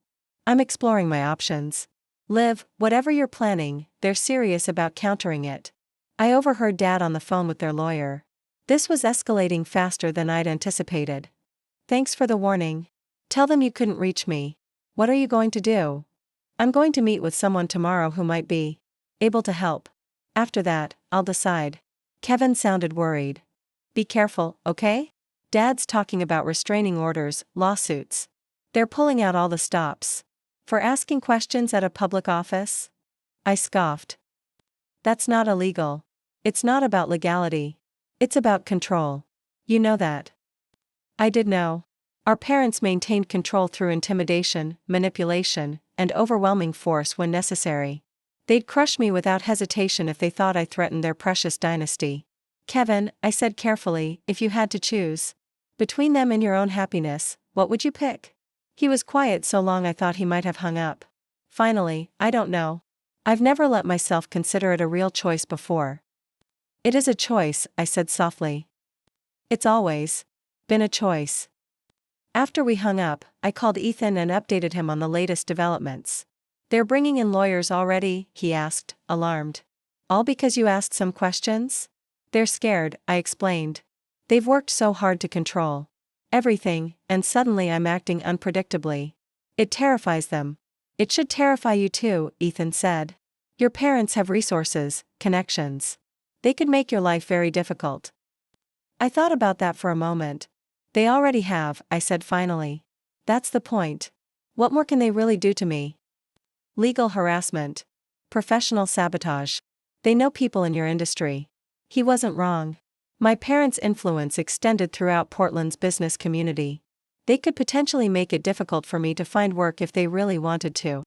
I'm exploring my options. Liv, whatever you're planning, they're serious about countering it. I overheard Dad on the phone with their lawyer. This was escalating faster than I'd anticipated. Thanks for the warning. Tell them you couldn't reach me. What are you going to do? I'm going to meet with someone tomorrow who might be able to help. After that, I'll decide. Kevin sounded worried. Be careful, okay? Dad's talking about restraining orders, lawsuits. They're pulling out all the stops. For asking questions at a public office? I scoffed. That's not illegal. It's not about legality. It's about control. You know that. I did know. Our parents maintained control through intimidation, manipulation, and overwhelming force when necessary. They'd crush me without hesitation if they thought I threatened their precious dynasty. Kevin, I said carefully, if you had to choose between them and your own happiness, what would you pick? He was quiet so long I thought he might have hung up. Finally, I don't know. I've never let myself consider it a real choice before. It is a choice, I said softly. It's always Been a choice. After we hung up, I called Ethan and updated him on the latest developments. They're bringing in lawyers already, he asked, alarmed. All because you asked some questions? They're scared, I explained. They've worked so hard to control everything, and suddenly I'm acting unpredictably. It terrifies them. It should terrify you too, Ethan said. Your parents have resources, connections. They could make your life very difficult. I thought about that for a moment. They already have, I said finally. That's the point. What more can they really do to me? Legal harassment. Professional sabotage. They know people in your industry. He wasn't wrong. My parents' influence extended throughout Portland's business community. They could potentially make it difficult for me to find work if they really wanted to.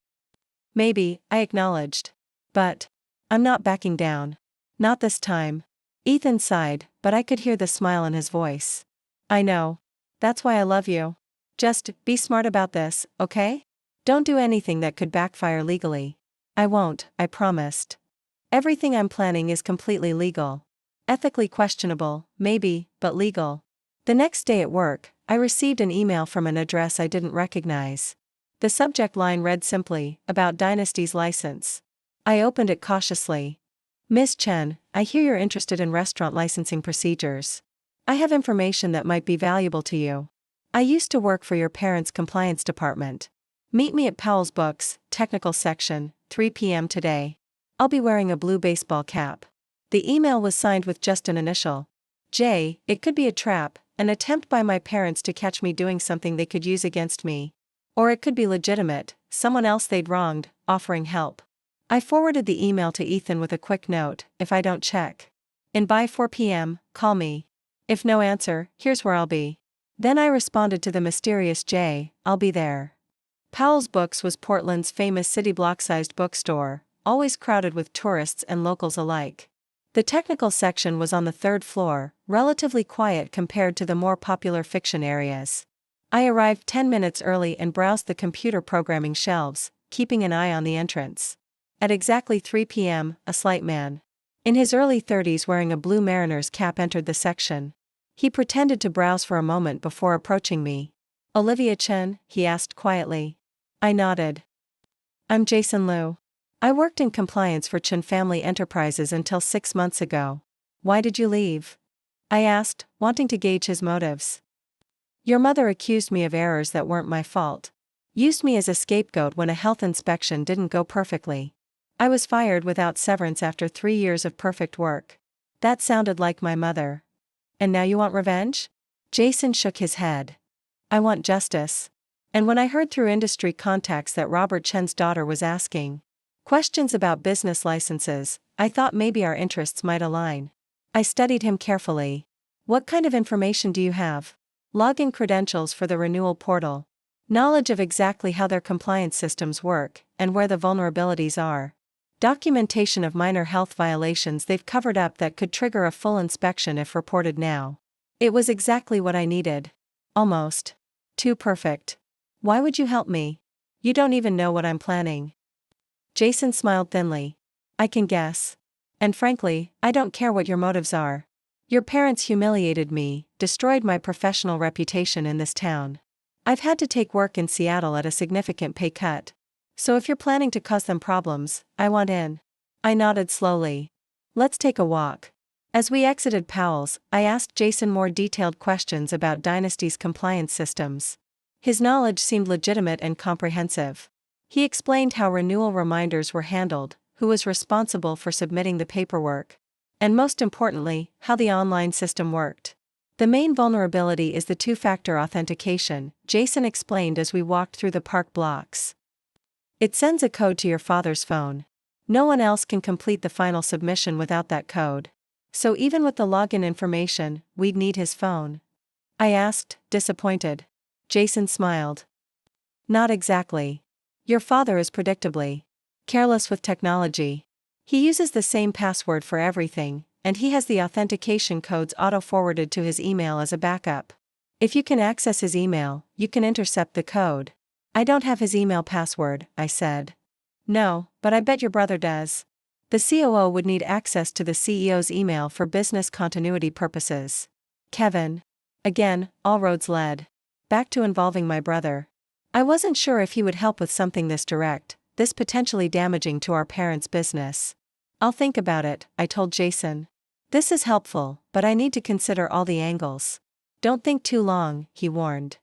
Maybe, I acknowledged. But I'm not backing down. Not this time. Ethan sighed, but I could hear the smile in his voice. I know. That's why I love you. Just be smart about this, okay? Don't do anything that could backfire legally. I won't, I promised. Everything I'm planning is completely legal. Ethically questionable, maybe, but legal. The next day at work, I received an email from an address I didn't recognize. The subject line read simply, about Dynasty's license. I opened it cautiously. Miss Chen, I hear you're interested in restaurant licensing procedures. I have information that might be valuable to you. I used to work for your parents' compliance department. Meet me at Powell's Books, technical section, 3 p.m. today. I'll be wearing a blue baseball cap. The email was signed with just an initial. J. It could be a trap, an attempt by my parents to catch me doing something they could use against me. Or it could be legitimate, someone else they'd wronged, offering help. I forwarded the email to Ethan with a quick note, if I don't check in by 4 p.m., call me. If no answer, here's where I'll be. Then I responded to the mysterious J, I'll be there. Powell's Books was Portland's famous city block-sized bookstore, always crowded with tourists and locals alike. The technical section was on the third floor, relatively quiet compared to the more popular fiction areas. I arrived 10 minutes early and browsed the computer programming shelves, keeping an eye on the entrance. At exactly 3 p.m., a slight man in his early 30s wearing a blue mariner's cap entered the section. He pretended to browse for a moment before approaching me. Olivia Chen, he asked quietly. I nodded. I'm Jason Liu. I worked in compliance for Chen Family Enterprises until 6 months ago. Why did you leave? I asked, wanting to gauge his motives. Your mother accused me of errors that weren't my fault. Used me as a scapegoat when a health inspection didn't go perfectly. I was fired without severance after 3 years of perfect work. That sounded like my mother. And now you want revenge? Jason shook his head. I want justice. And when I heard through industry contacts that Robert Chen's daughter was asking questions about business licenses, I thought maybe our interests might align. I studied him carefully. What kind of information do you have? Login credentials for the renewal portal. Knowledge of exactly how their compliance systems work, and where the vulnerabilities are. Documentation of minor health violations they've covered up that could trigger a full inspection if reported now. It was exactly what I needed. Almost. Too perfect. Why would you help me? You don't even know what I'm planning. Jason smiled thinly. I can guess. And frankly, I don't care what your motives are. Your parents humiliated me, destroyed my professional reputation in this town. I've had to take work in Seattle at a significant pay cut. So if you're planning to cause them problems, I want in. I nodded slowly. Let's take a walk. As we exited Powell's, I asked Jason more detailed questions about Dynasty's compliance systems. His knowledge seemed legitimate and comprehensive. He explained how renewal reminders were handled, who was responsible for submitting the paperwork, and most importantly, how the online system worked. The main vulnerability is the two-factor authentication, Jason explained as we walked through the park blocks. It sends a code to your father's phone. No one else can complete the final submission without that code. So even with the login information, we'd need his phone. I asked, disappointed. Jason smiled. Not exactly. Your father is predictably careless with technology. He uses the same password for everything, and he has the authentication codes auto-forwarded to his email as a backup. If you can access his email, you can intercept the code. I don't have his email password, I said. No, but I bet your brother does. The COO would need access to the CEO's email for business continuity purposes. Kevin. Again, all roads led back to involving my brother. I wasn't sure if he would help with something this direct, this potentially damaging to our parents' business. "I'll think about it," I told Jason. "This is helpful, but I need to consider all the angles." "Don't think too long," he warned.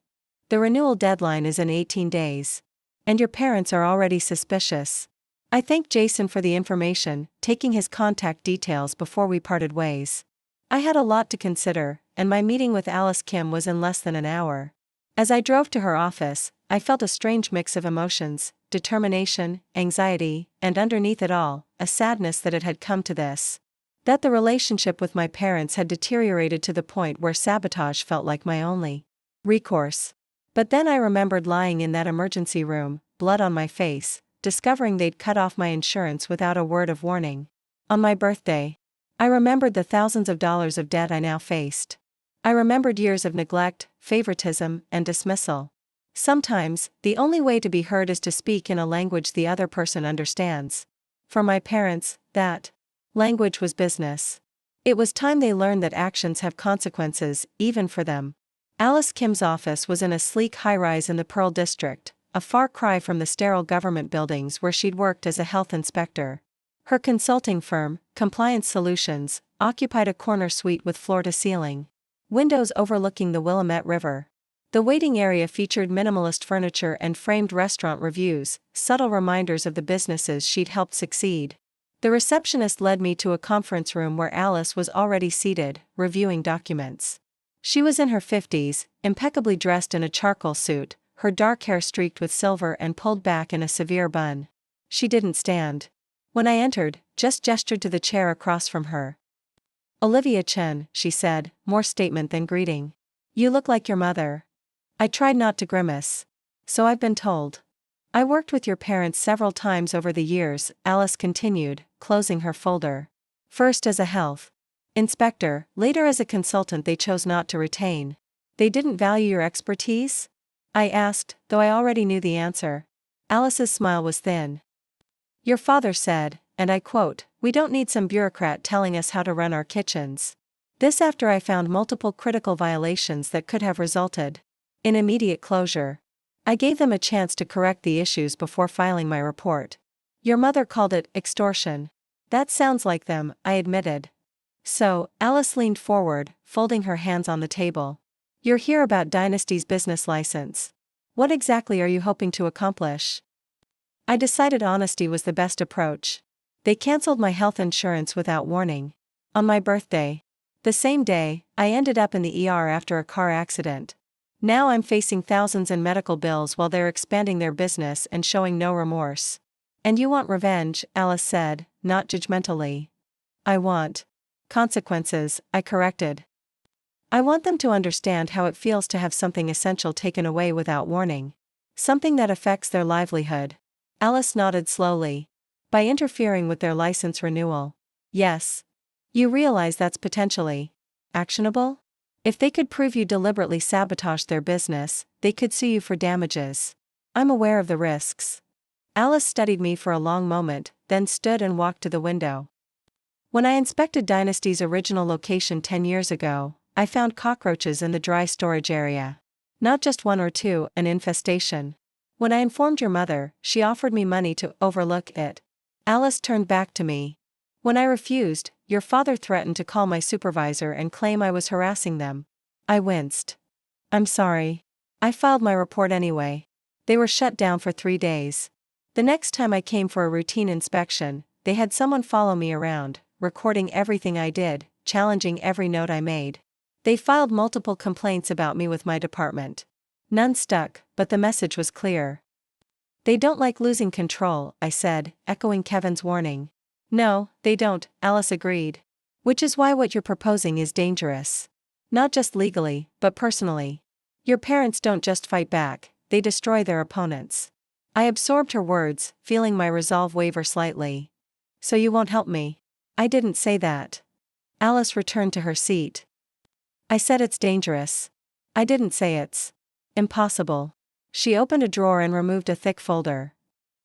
"The renewal deadline is in 18 days. And your parents are already suspicious." I thanked Jason for the information, taking his contact details before we parted ways. I had a lot to consider, and my meeting with Alice Kim was in less than an hour. As I drove to her office, I felt a strange mix of emotions: determination, anxiety, and underneath it all, a sadness that it had come to this. That the relationship with my parents had deteriorated to the point where sabotage felt like my only recourse. But then I remembered lying in that emergency room, blood on my face, discovering they'd cut off my insurance without a word of warning. On my birthday. I remembered the thousands of dollars of debt I now faced. I remembered years of neglect, favoritism, and dismissal. Sometimes, the only way to be heard is to speak in a language the other person understands. For my parents, that language was business. It was time they learned that actions have consequences, even for them. Alice Kim's office was in a sleek high-rise in the Pearl District, a far cry from the sterile government buildings where she'd worked as a health inspector. Her consulting firm, Compliance Solutions, occupied a corner suite with floor-to-ceiling windows overlooking the Willamette River. The waiting area featured minimalist furniture and framed restaurant reviews, subtle reminders of the businesses she'd helped succeed. The receptionist led me to a conference room where Alice was already seated, reviewing documents. She was in her 50s, impeccably dressed in a charcoal suit, her dark hair streaked with silver and pulled back in a severe bun. She didn't stand. When I entered, just gestured to the chair across from her. "Olivia Chen," she said, more statement than greeting. "You look like your mother." I tried not to grimace. "So I've been told." "I worked with your parents several times over the years," Alice continued, closing her folder. "First as a health inspector, later as a consultant they chose not to retain." "They didn't value your expertise?" I asked, though I already knew the answer. Alice's smile was thin. "Your father said, and I quote, 'We don't need some bureaucrat telling us how to run our kitchens.' This after I found multiple critical violations that could have resulted in immediate closure. I gave them a chance to correct the issues before filing my report. Your mother called it extortion." "That sounds like them," I admitted. "So," Alice leaned forward, folding her hands on the table. "You're here about Dynasty's business license. What exactly are you hoping to accomplish?" I decided honesty was the best approach. "They canceled my health insurance without warning. On my birthday. The same day, I ended up in the ER after a car accident. Now I'm facing thousands in medical bills while they're expanding their business and showing no remorse." "And you want revenge," Alice said, not judgmentally. "I want consequences," I corrected. "I want them to understand how it feels to have something essential taken away without warning. Something that affects their livelihood." Alice nodded slowly. "By interfering with their license renewal." "Yes. You realize that's potentially actionable? If they could prove you deliberately sabotaged their business, they could sue you for damages." "I'm aware of the risks." Alice studied me for a long moment, then stood and walked to the window. "When I inspected Dynasty's original location 10 years ago, I found cockroaches in the dry storage area. Not just one or two, an infestation. When I informed your mother, she offered me money to overlook it." Alice turned back to me. "When I refused, your father threatened to call my supervisor and claim I was harassing them." I winced. "I'm sorry. I filed my report anyway. They were shut down for 3 days. The next time I came for a routine inspection, they had someone follow me around, recording everything I did, challenging every note I made. They filed multiple complaints about me with my department. None stuck, but the message was clear." "They don't like losing control," I said, echoing Kevin's warning. "No, they don't," Alice agreed. "Which is why what you're proposing is dangerous. Not just legally, but personally. Your parents don't just fight back, they destroy their opponents." I absorbed her words, feeling my resolve waver slightly. "So you won't help me?" "I didn't say that." Alice returned to her seat. "I said it's dangerous. I didn't say it's impossible." She opened a drawer and removed a thick folder.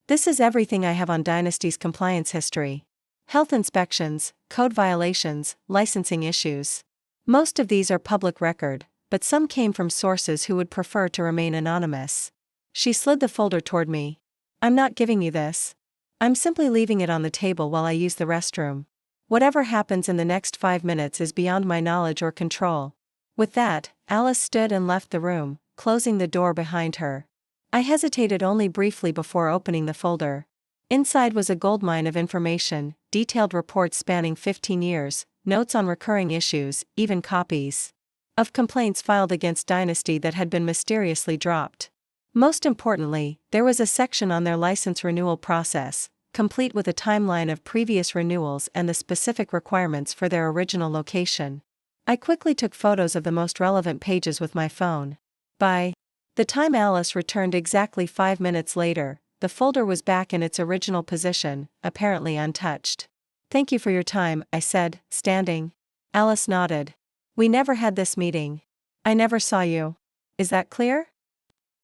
"This is everything I have on Dynasty's compliance history. Health inspections, code violations, licensing issues. Most of these are public record, but some came from sources who would prefer to remain anonymous. She slid the folder toward me. I'm not giving you this. I'm simply leaving it on the table while I use the restroom. Whatever happens in the next 5 minutes is beyond my knowledge or control. With that, Alice stood and left the room, closing the door behind her. I hesitated only briefly before opening the folder. Inside was a goldmine of information, detailed reports spanning 15 years, notes on recurring issues, even copies of complaints filed against Dynasty that had been mysteriously dropped. Most importantly, there was a section on their license renewal process, complete with a timeline of previous renewals and the specific requirements for their original location. I quickly took photos of the most relevant pages with my phone. By the time Alice returned exactly 5 minutes later, the folder was back in its original position, apparently untouched. Thank you for your time, I said, standing. Alice nodded. We never had this meeting. I never saw you. Is that clear?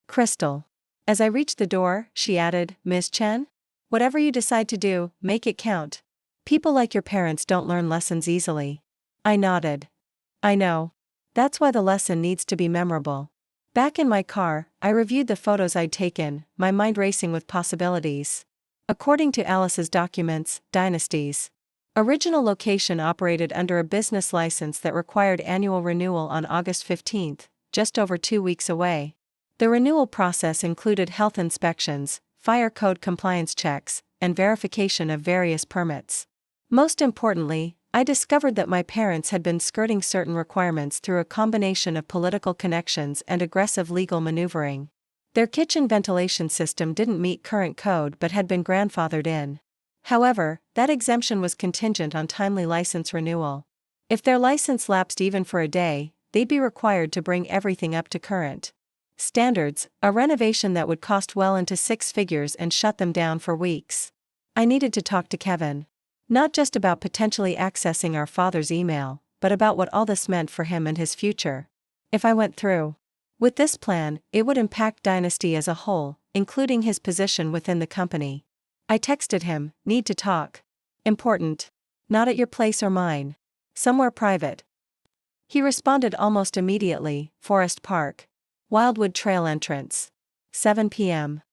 Crystal. As I reached the door, she added, Ms. Chen? Whatever you decide to do, make it count. People like your parents don't learn lessons easily. I nodded. I know. That's why the lesson needs to be memorable. Back in my car, I reviewed the photos I'd taken, my mind racing with possibilities. According to Alice's documents, Dynasty's original location operated under a business license that required annual renewal on August 15th, just over 2 weeks away. The renewal process included health inspections, fire code compliance checks, and verification of various permits. Most importantly, I discovered that my parents had been skirting certain requirements through a combination of political connections and aggressive legal maneuvering. Their kitchen ventilation system didn't meet current code but had been grandfathered in. However, that exemption was contingent on timely license renewal. If their license lapsed even for a day, they'd be required to bring everything up to current standards, a renovation that would cost well into 6 figures and shut them down for weeks. I needed to talk to Kevin. Not just about potentially accessing our father's email, but about what all this meant for him and his future. If I went through with this plan, it would impact Dynasty as a whole, including his position within the company. I texted him, need to talk. Important. Not at your place or mine. Somewhere private. He responded almost immediately, Forest Park. Wildwood Trail entrance. 7 p.m.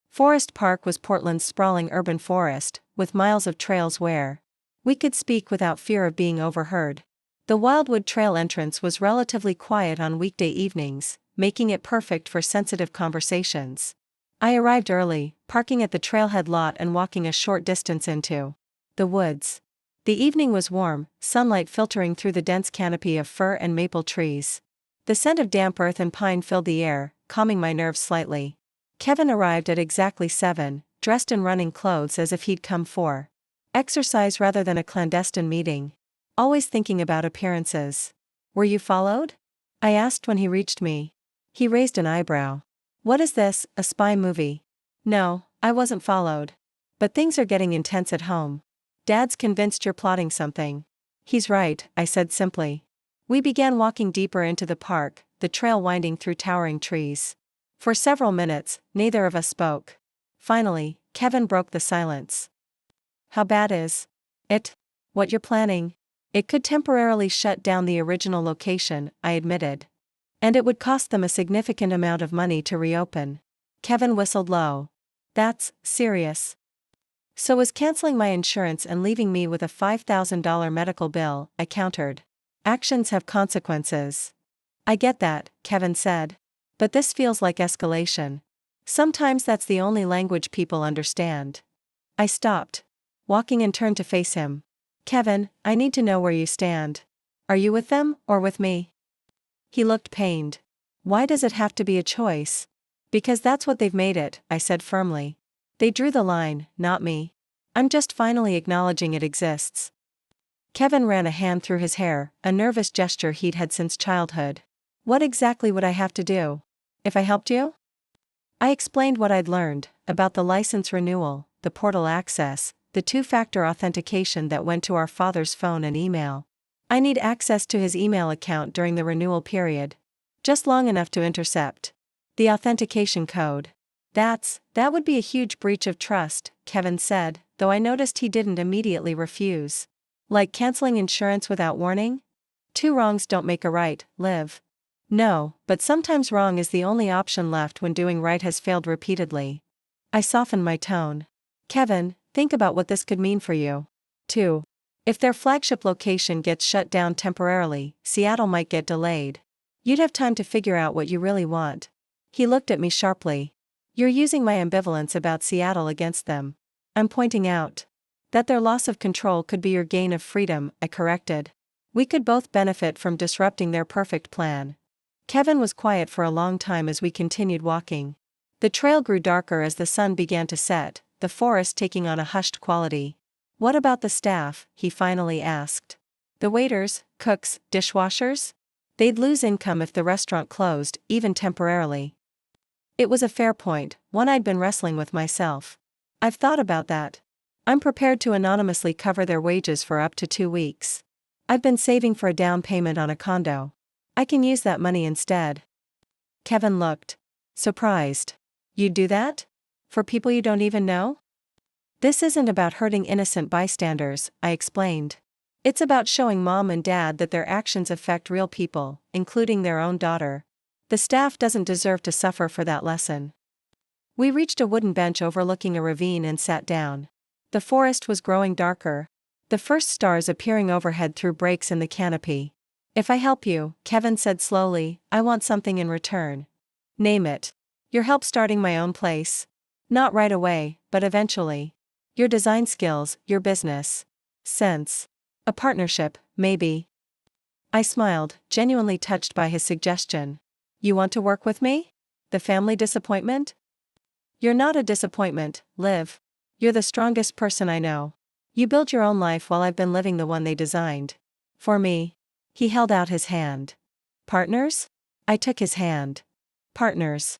Forest Park was Portland's sprawling urban forest, with miles of trails where we could speak without fear of being overheard. The Wildwood Trail entrance was relatively quiet on weekday evenings, making it perfect for sensitive conversations. I arrived early, parking at the trailhead lot and walking a short distance into the woods. The evening was warm, sunlight filtering through the dense canopy of fir and maple trees. The scent of damp earth and pine filled the air, calming my nerves slightly. Kevin arrived at exactly 7, dressed in running clothes as if he'd come for exercise rather than a clandestine meeting. Always thinking about appearances. Were you followed? I asked when he reached me. He raised an eyebrow. What is this, a spy movie? No, I wasn't followed. But things are getting intense at home. Dad's convinced you're plotting something. He's right, I said simply. We began walking deeper into the park, the trail winding through towering trees. For several minutes, neither of us spoke. Finally, Kevin broke the silence. How bad is it? What you're planning? It could temporarily shut down the original location, I admitted. And it would cost them a significant amount of money to reopen. Kevin whistled low. That's serious. So is canceling my insurance and leaving me with a $5,000 medical bill, I countered. Actions have consequences. I get that, Kevin said. But this feels like escalation. Sometimes that's the only language people understand. I stopped, walking and turned to face him. Kevin, I need to know where you stand. Are you with them, or with me? He looked pained. Why does it have to be a choice? Because that's what they've made it, I said firmly. They drew the line, not me. I'm just finally acknowledging it exists. Kevin ran a hand through his hair, a nervous gesture he'd had since childhood. What exactly would I have to do? If I helped you? I explained what I'd learned, about the license renewal, the portal access, the 2-factor authentication that went to our father's phone and email. I need access to his email account during the renewal period. Just long enough to intercept the authentication code. That would be a huge breach of trust, Kevin said, though I noticed he didn't immediately refuse. Like canceling insurance without warning? 2 wrongs don't make a right, Liv. No, but sometimes wrong is the only option left when doing right has failed repeatedly. I softened my tone. Kevin, think about what this could mean for you. 2. If their flagship location gets shut down temporarily, Seattle might get delayed. You'd have time to figure out what you really want. He looked at me sharply. You're using my ambivalence about Seattle against them. I'm pointing out that their loss of control could be your gain of freedom, I corrected. We could both benefit from disrupting their perfect plan. Kevin was quiet for a long time as we continued walking. The trail grew darker as the sun began to set, the forest taking on a hushed quality. What about the staff? He finally asked. The waiters, cooks, dishwashers? They'd lose income if the restaurant closed, even temporarily. It was a fair point, one I'd been wrestling with myself. I've thought about that. I'm prepared to anonymously cover their wages for up to 2 weeks. I've been saving for a down payment on a condo. I can use that money instead. Kevin looked surprised. You'd do that? For people you don't even know? This isn't about hurting innocent bystanders, I explained. It's about showing mom and dad that their actions affect real people, including their own daughter. The staff doesn't deserve to suffer for that lesson. We reached a wooden bench overlooking a ravine and sat down. The forest was growing darker, the first stars appearing overhead through breaks in the canopy. If I help you, Kevin said slowly, I want something in return. Name it. Your help starting my own place. Not right away, but eventually. Your design skills, your business sense. A partnership, maybe. I smiled, genuinely touched by his suggestion. You want to work with me? The family disappointment? You're not a disappointment, Liv. You're the strongest person I know. You build your own life while I've been living the one they designed. For me. He held out his hand. Partners? I took his hand. Partners.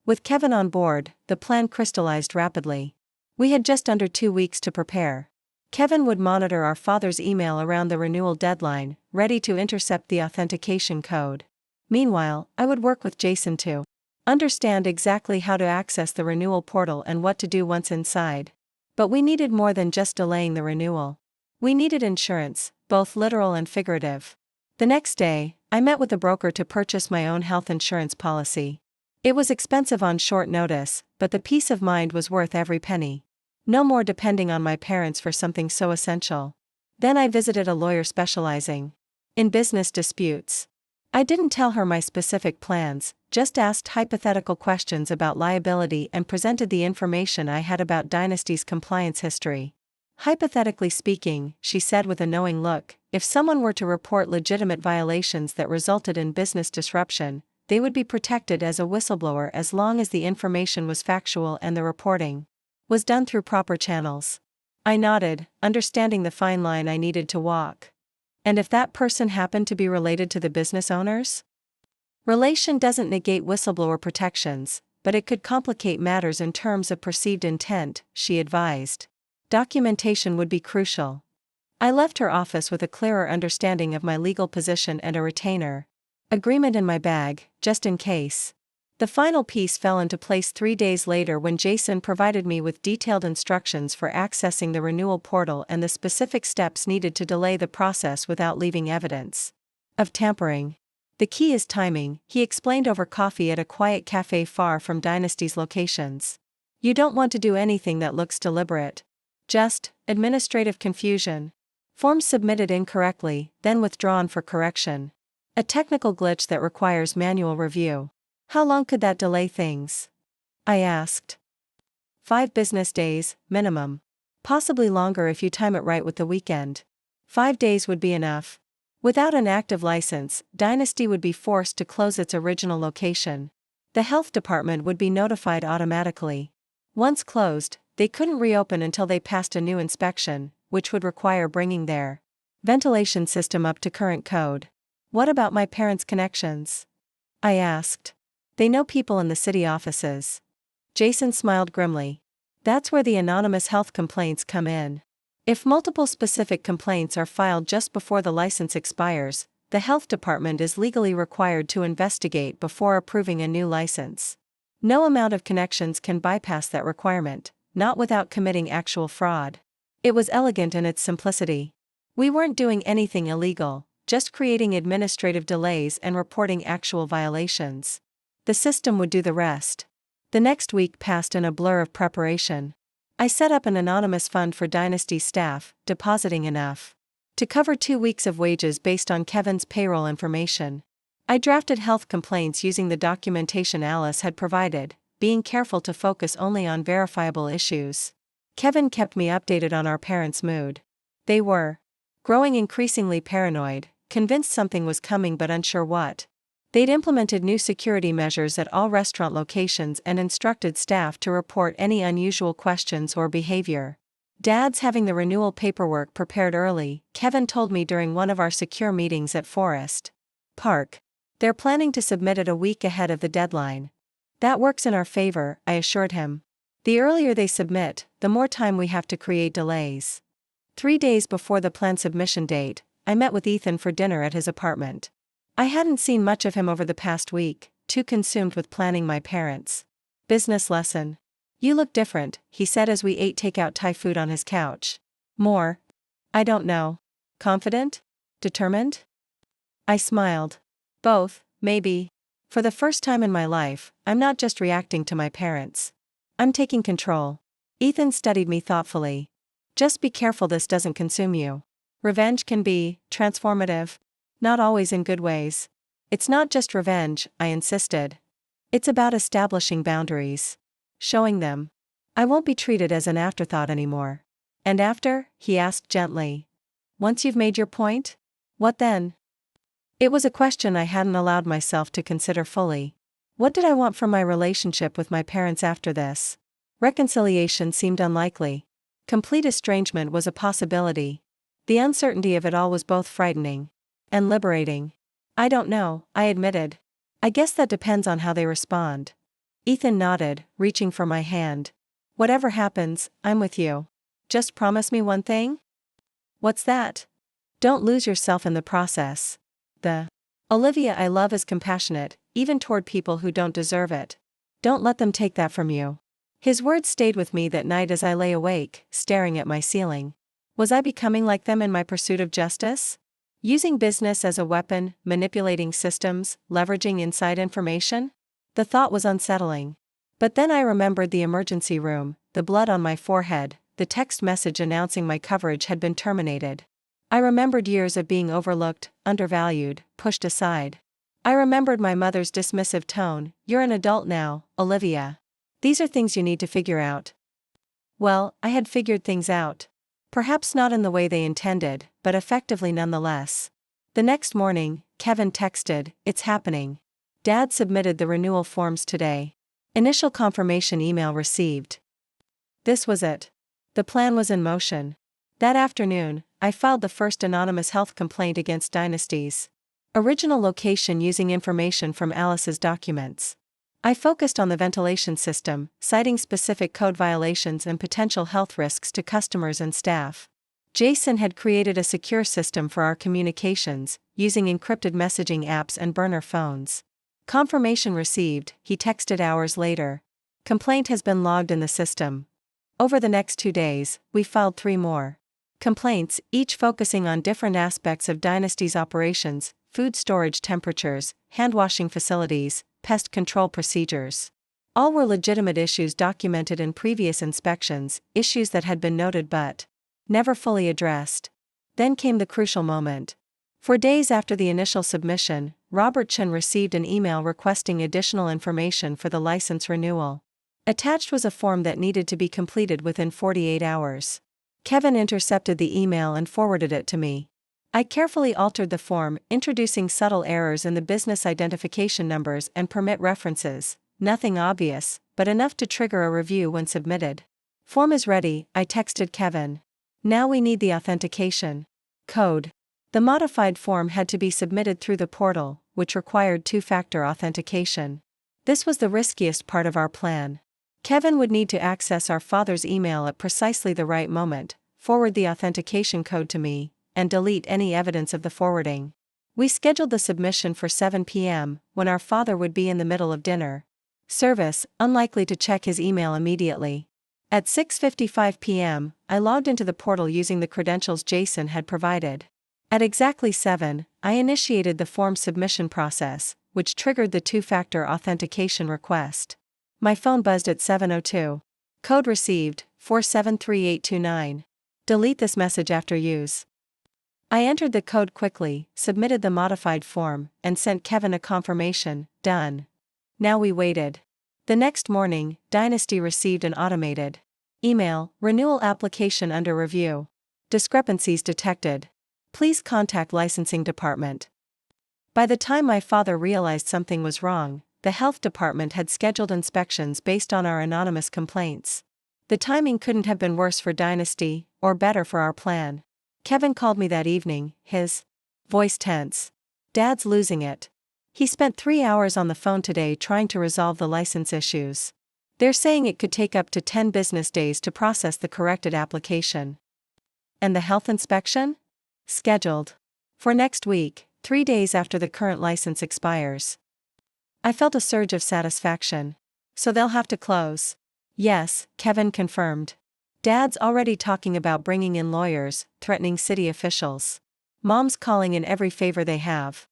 With Kevin on board, the plan crystallized rapidly. We had just under 2 weeks to prepare. Kevin would monitor our father's email around the renewal deadline, ready to intercept the authentication code. Meanwhile, I would work with Jason to understand exactly how to access the renewal portal and what to do once inside. But we needed more than just delaying the renewal. We needed insurance, both literal and figurative. The next day, I met with a broker to purchase my own health insurance policy. It was expensive on short notice, but the peace of mind was worth every penny. No more depending on my parents for something so essential. Then I visited a lawyer specializing in business disputes. I didn't tell her my specific plans, just asked hypothetical questions about liability and presented the information I had about Dynasty's compliance history. Hypothetically speaking, she said with a knowing look, if someone were to report legitimate violations that resulted in business disruption, they would be protected as a whistleblower as long as the information was factual and the reporting was done through proper channels. I nodded, understanding the fine line I needed to walk. And if that person happened to be related to the business owners? Relation doesn't negate whistleblower protections, but it could complicate matters in terms of perceived intent, she advised. Documentation would be crucial. I left her office with a clearer understanding of my legal position and a retainer agreement in my bag, just in case. The final piece fell into place 3 days later when Jason provided me with detailed instructions for accessing the renewal portal and the specific steps needed to delay the process without leaving evidence of tampering. The key is timing, he explained over coffee at a quiet cafe far from Dynasty's locations. You don't want to do anything that looks deliberate. Just administrative confusion. Forms submitted incorrectly, then withdrawn for correction. A technical glitch that requires manual review. How long could that delay things? I asked. 5 business days, minimum. Possibly longer if you time it right with the weekend. 5 days would be enough. Without an active license, Dynasty would be forced to close its original location. The health department would be notified automatically. Once closed, they couldn't reopen until they passed a new inspection, which would require bringing their ventilation system up to current code. What about my parents' connections? I asked. They know people in the city offices. Jason smiled grimly. That's where the anonymous health complaints come in. If multiple specific complaints are filed just before the license expires, the health department is legally required to investigate before approving a new license. No amount of connections can bypass that requirement, not without committing actual fraud. It was elegant in its simplicity. We weren't doing anything illegal, just creating administrative delays and reporting actual violations. The system would do the rest. The next week passed in a blur of preparation. I set up an anonymous fund for Dynasty staff, depositing enough to cover 2 weeks of wages based on Kevin's payroll information. I drafted health complaints using the documentation Alice had provided, being careful to focus only on verifiable issues. Kevin kept me updated on our parents' mood. They were growing increasingly paranoid, convinced something was coming but unsure what. They'd implemented new security measures at all restaurant locations and instructed staff to report any unusual questions or behavior. Dad's having the renewal paperwork prepared early, Kevin told me during one of our secure meetings at Forest Park. They're planning to submit it a week ahead of the deadline. That works in our favor, I assured him. The earlier they submit, the more time we have to create delays. 3 days before the planned submission date, I met with Ethan for dinner at his apartment. I hadn't seen much of him over the past week, too consumed with planning my parents' business lesson. You look different, he said as we ate takeout Thai food on his couch. More? I don't know. Confident? Determined? I smiled. Both, maybe. For the first time in my life, I'm not just reacting to my parents. I'm taking control. Ethan studied me thoughtfully. Just be careful this doesn't consume you. Revenge can be transformative. Not always in good ways. It's not just revenge, I insisted. It's about establishing boundaries. Showing them. I won't be treated as an afterthought anymore. And after? He asked gently. Once you've made your point? What then? It was a question I hadn't allowed myself to consider fully. What did I want from my relationship with my parents after this? Reconciliation seemed unlikely. Complete estrangement was a possibility. The uncertainty of it all was both frightening and liberating. I don't know, I admitted. I guess that depends on how they respond. Ethan nodded, reaching for my hand. Whatever happens, I'm with you. Just promise me one thing? What's that? Don't lose yourself in the process. The Olivia I love is compassionate, even toward people who don't deserve it. Don't let them take that from you. His words stayed with me that night as I lay awake, staring at my ceiling. Was I becoming like them in my pursuit of justice? Using business as a weapon, manipulating systems, leveraging inside information? The thought was unsettling. But then I remembered the emergency room, the blood on my forehead, the text message announcing my coverage had been terminated. I remembered years of being overlooked, undervalued, pushed aside. I remembered my mother's dismissive tone, "You're an adult now, Olivia. These are things you need to figure out." Well, I had figured things out. Perhaps not in the way they intended, but effectively nonetheless. The next morning, Kevin texted, "It's happening. Dad submitted the renewal forms today. Initial confirmation email received." This was it. The plan was in motion. That afternoon, I filed the first anonymous health complaint against Dynasty's original location using information from Alice's documents. I focused on the ventilation system, citing specific code violations and potential health risks to customers and staff. Jason had created a secure system for our communications, using encrypted messaging apps and burner phones. Confirmation received, he texted hours later. Complaint has been logged in the system. Over the next 2 days, we filed 3 more complaints, each focusing on different aspects of Dynasty's operations: food storage temperatures, hand-washing facilities, pest control procedures. All were legitimate issues documented in previous inspections, issues that had been noted but never fully addressed. Then came the crucial moment. 4 days after the initial submission, Robert Chen received an email requesting additional information for the license renewal. Attached was a form that needed to be completed within 48 hours. Kevin intercepted the email and forwarded it to me. I carefully altered the form, introducing subtle errors in the business identification numbers and permit references, nothing obvious, but enough to trigger a review when submitted. Form is ready, I texted Kevin. Now we need the authentication code. The modified form had to be submitted through the portal, which required 2-factor authentication. This was the riskiest part of our plan. Kevin would need to access our father's email at precisely the right moment, forward the authentication code to me, and delete any evidence of the forwarding. We scheduled the submission for 7 p.m., when our father would be in the middle of dinner service, unlikely to check his email immediately. At 6:55 p.m., I logged into the portal using the credentials Jason had provided. At exactly 7, I initiated the form submission process, which triggered the two-factor authentication request. My phone buzzed at 7:02. Code received, 473829. Delete this message after use. I entered the code quickly, submitted the modified form, and sent Kevin a confirmation, done. Now we waited. The next morning, Dynasty received an automated email, renewal application under review. Discrepancies detected. Please contact licensing department. By the time my father realized something was wrong, the health department had scheduled inspections based on our anonymous complaints. The timing couldn't have been worse for Dynasty, or better for our plan. Kevin called me that evening, his voice tense. Dad's losing it. He spent 3 hours on the phone today trying to resolve the license issues. They're saying it could take up to 10 business days to process the corrected application. And the health inspection? Scheduled for next week, 3 days after the current license expires. I felt a surge of satisfaction. So they'll have to close. Yes, Kevin confirmed. Dad's already talking about bringing in lawyers, threatening city officials. Mom's calling in every favor they have.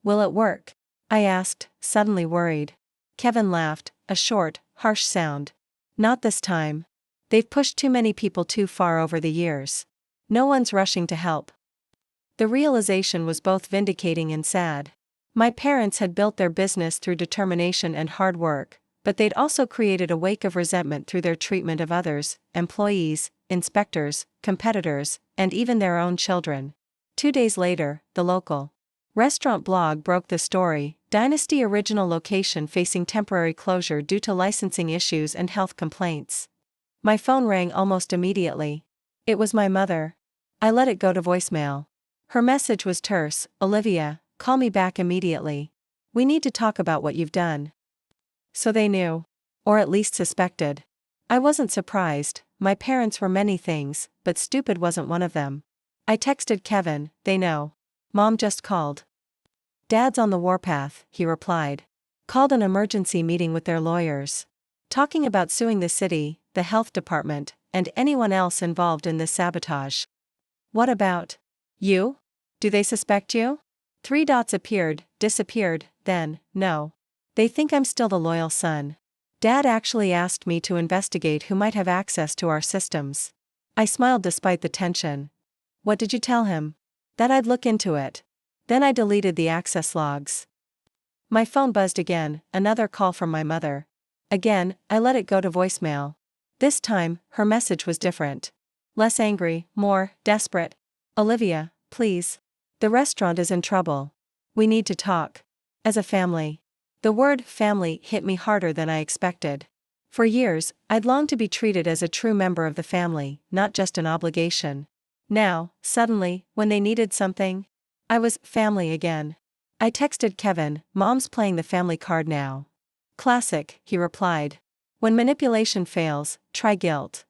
Will it work? I asked, suddenly worried. Kevin laughed, a short, harsh sound. Not this time. They've pushed too many people too far over the years. No one's rushing to help. The realization was both vindicating and sad. My parents had built their business through determination and hard work, but they'd also created a wake of resentment through their treatment of others, employees, inspectors, competitors, and even their own children. 2 days later, the local restaurant blog broke the story: Dynasty original location facing temporary closure due to licensing issues and health complaints. My phone rang almost immediately. It was my mother. I let it go to voicemail. Her message was terse: Olivia, call me back immediately. We need to talk about what you've done. So they knew. Or at least suspected. I wasn't surprised. My parents were many things, but stupid wasn't one of them. I texted Kevin, they know. Mom just called. Dad's on the warpath, he replied. Called an emergency meeting with their lawyers. Talking about suing the city, the health department, and anyone else involved in this sabotage. What about you? Do they suspect you? 3 dots appeared, disappeared, then, no. They think I'm still the loyal son. Dad actually asked me to investigate who might have access to our systems. I smiled despite the tension. What did you tell him? That I'd look into it. Then I deleted the access logs. My phone buzzed again, another call from my mother. Again, I let it go to voicemail. This time, her message was different. Less angry, more desperate. Olivia, please. The restaurant is in trouble. We need to talk. As a family. The word family hit me harder than I expected. For years, I'd longed to be treated as a true member of the family, not just an obligation. Now, suddenly, when they needed something, I was family again. I texted Kevin, Mom's playing the family card now. Classic, he replied. When manipulation fails, try guilt.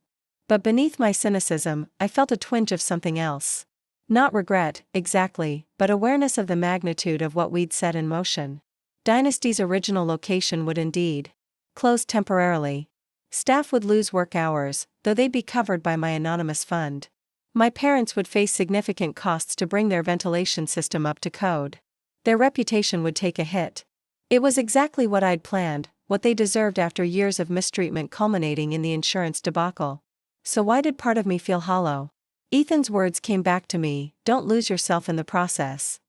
But beneath my cynicism, I felt a twinge of something else. Not regret, exactly, but awareness of the magnitude of what we'd set in motion. Dynasty's original location would indeed close temporarily. Staff would lose work hours, though they'd be covered by my anonymous fund. My parents would face significant costs to bring their ventilation system up to code. Their reputation would take a hit. It was exactly what I'd planned, what they deserved after years of mistreatment culminating in the insurance debacle. So why did part of me feel hollow? Ethan's words came back to me, don't lose yourself in the process.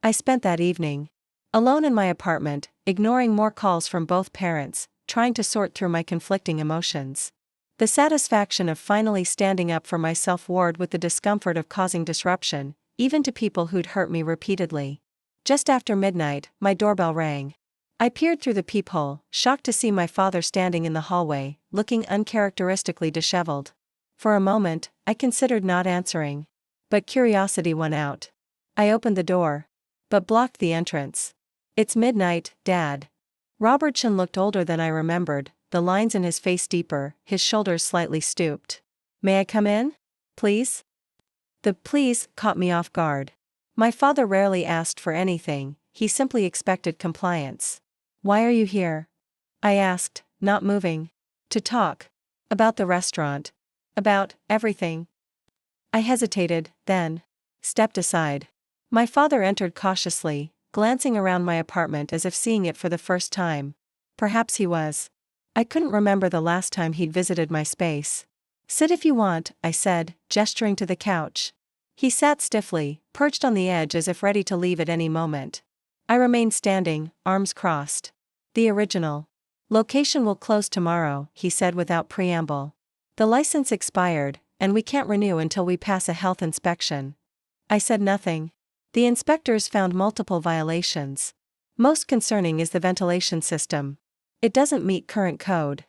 I spent that evening alone in my apartment, ignoring more calls from both parents, trying to sort through my conflicting emotions. The satisfaction of finally standing up for myself warred with the discomfort of causing disruption, even to people who'd hurt me repeatedly. Just after midnight, my doorbell rang. I peered through the peephole, shocked to see my father standing in the hallway, looking uncharacteristically disheveled. For a moment, I considered not answering. But curiosity won out. I opened the door. But blocked the entrance. It's midnight, Dad. Robert Chen looked older than I remembered, the lines in his face deeper, his shoulders slightly stooped. May I come in? Please? The please caught me off guard. My father rarely asked for anything, he simply expected compliance. Why are you here? I asked, not moving. To talk. About the restaurant. About everything. I hesitated, then. stepped aside. My father entered cautiously, glancing around my apartment as if seeing it for the first time. Perhaps he was. I couldn't remember the last time he'd visited my space. Sit if you want, I said, gesturing to the couch. He sat stiffly, perched on the edge as if ready to leave at any moment. I remained standing, arms crossed. The original location will close tomorrow, he said without preamble. The license expired, and we can't renew until we pass a health inspection. I said nothing. The inspectors found multiple violations. Most concerning is the ventilation system. It doesn't meet current code.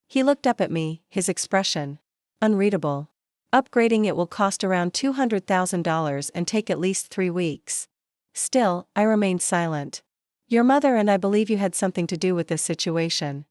He looked up at me, his expression unreadable. Upgrading it will cost around $200,000 and take at least 3 weeks. Still, I remained silent. Your mother and I believe you had something to do with this situation.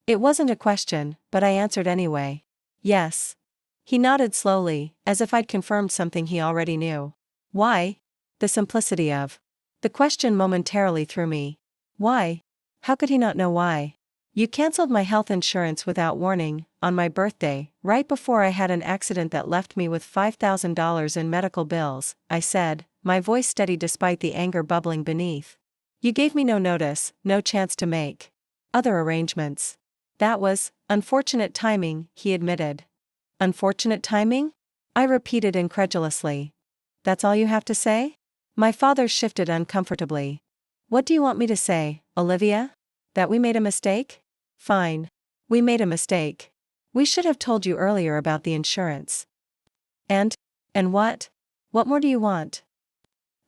It wasn't a question, but I answered anyway. Yes. He nodded slowly, as if I'd confirmed something he already knew. Why? The simplicity of the question momentarily threw me. Why? How could he not know why? You canceled my health insurance without warning, on my birthday, right before I had an accident that left me with $5,000 in medical bills, I said, my voice steady despite the anger bubbling beneath. You gave me no notice, no chance to make other arrangements. That was unfortunate timing, he admitted. Unfortunate timing? I repeated incredulously. That's all you have to say? My father shifted uncomfortably. What do you want me to say, Olivia? That we made a mistake? Fine. We made a mistake. We should have told you earlier about the insurance. And what? What more do you want?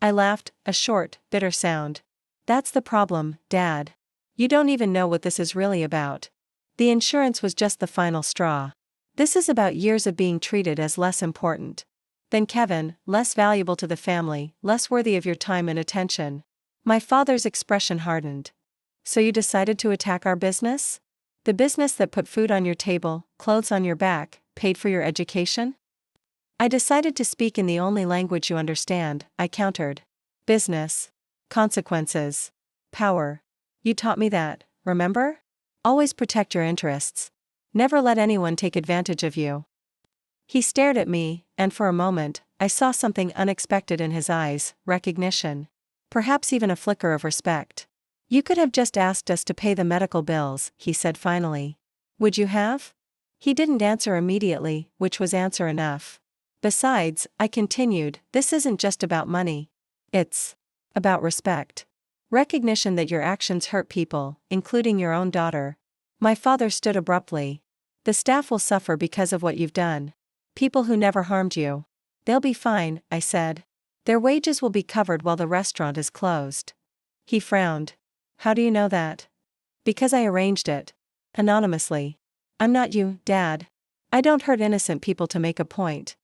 I laughed, a short, bitter sound. That's the problem, Dad. You don't even know what this is really about. The insurance was just the final straw. This is about years of being treated as less important than Kevin, less valuable to the family, less worthy of your time and attention. My father's expression hardened. So you decided to attack our business? The business that put food on your table, clothes on your back, paid for your education? I decided to speak in the only language you understand, I countered. Business. Consequences. Power. You taught me that, remember? Always protect your interests. Never let anyone take advantage of you. He stared at me, and for a moment, I saw something unexpected in his eyes, recognition. Perhaps even a flicker of respect. You could have just asked us to pay the medical bills, he said finally. Would you have? He didn't answer immediately, which was answer enough. Besides, I continued, this isn't just about money. It's about respect. Recognition that your actions hurt people, including your own daughter. My father stood abruptly. The staff will suffer because of what you've done. People who never harmed you. They'll be fine, I said. Their wages will be covered while the restaurant is closed. He frowned. How do you know that? Because I arranged it. Anonymously. I'm not you, Dad. I don't hurt innocent people to make a point.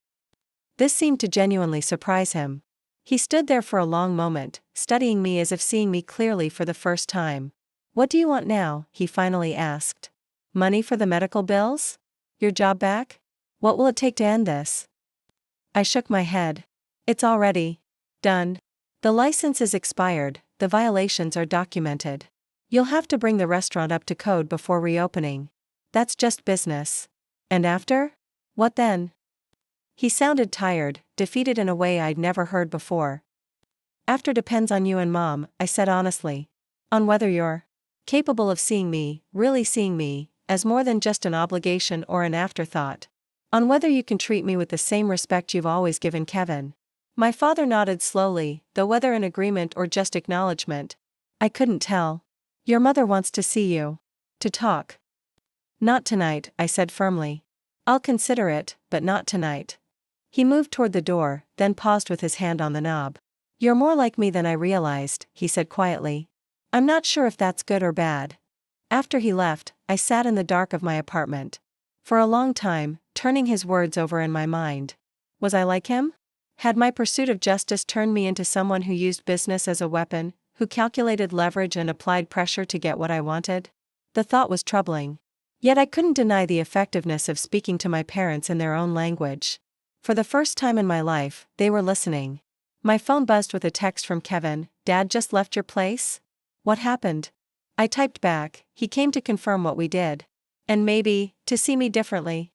This seemed to genuinely surprise him. He stood there for a long moment, studying me as if seeing me clearly for the first time. What do you want now? He finally asked. Money for the medical bills? Your job back? What will it take to end this? I shook my head. It's already done. The license is expired, the violations are documented. You'll have to bring the restaurant up to code before reopening. That's just business. And after? What then? He sounded tired, defeated in a way I'd never heard before. After depends on you and Mom, I said honestly. On whether you're capable of seeing me, really seeing me, as more than just an obligation or an afterthought. On whether you can treat me with the same respect you've always given Kevin. My father nodded slowly, though whether in agreement or just acknowledgement, I couldn't tell. Your mother wants to see you. To talk. Not tonight, I said firmly. I'll consider it, but not tonight. He moved toward the door, then paused with his hand on the knob. You're more like me than I realized, he said quietly. I'm not sure if that's good or bad. After he left, I sat in the dark of my apartment. For a long time, turning his words over in my mind. Was I like him? Had my pursuit of justice turned me into someone who used business as a weapon, who calculated leverage and applied pressure to get what I wanted? The thought was troubling. Yet I couldn't deny the effectiveness of speaking to my parents in their own language. For the first time in my life, they were listening. My phone buzzed with a text from Kevin. Dad just left your place? What happened? I typed back, he came to confirm what we did. And maybe, to see me differently.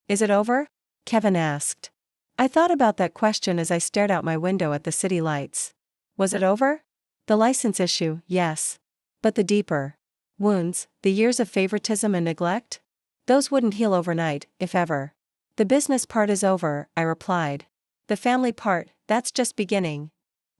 Is it over? Kevin asked. I thought about that question as I stared out my window at the city lights. Was it over? The license issue, yes. But the deeper wounds, the years of favoritism and neglect? Those wouldn't heal overnight, if ever. The business part is over, I replied. The family part, that's just beginning.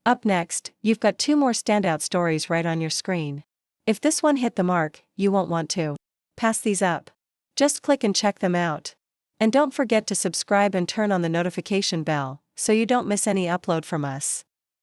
Up next, you've got 2 more standout stories right on your screen. If this one hit the mark, you won't want to pass these up. Just click and check them out. And don't forget to subscribe and turn on the notification bell, so you don't miss any upload from us.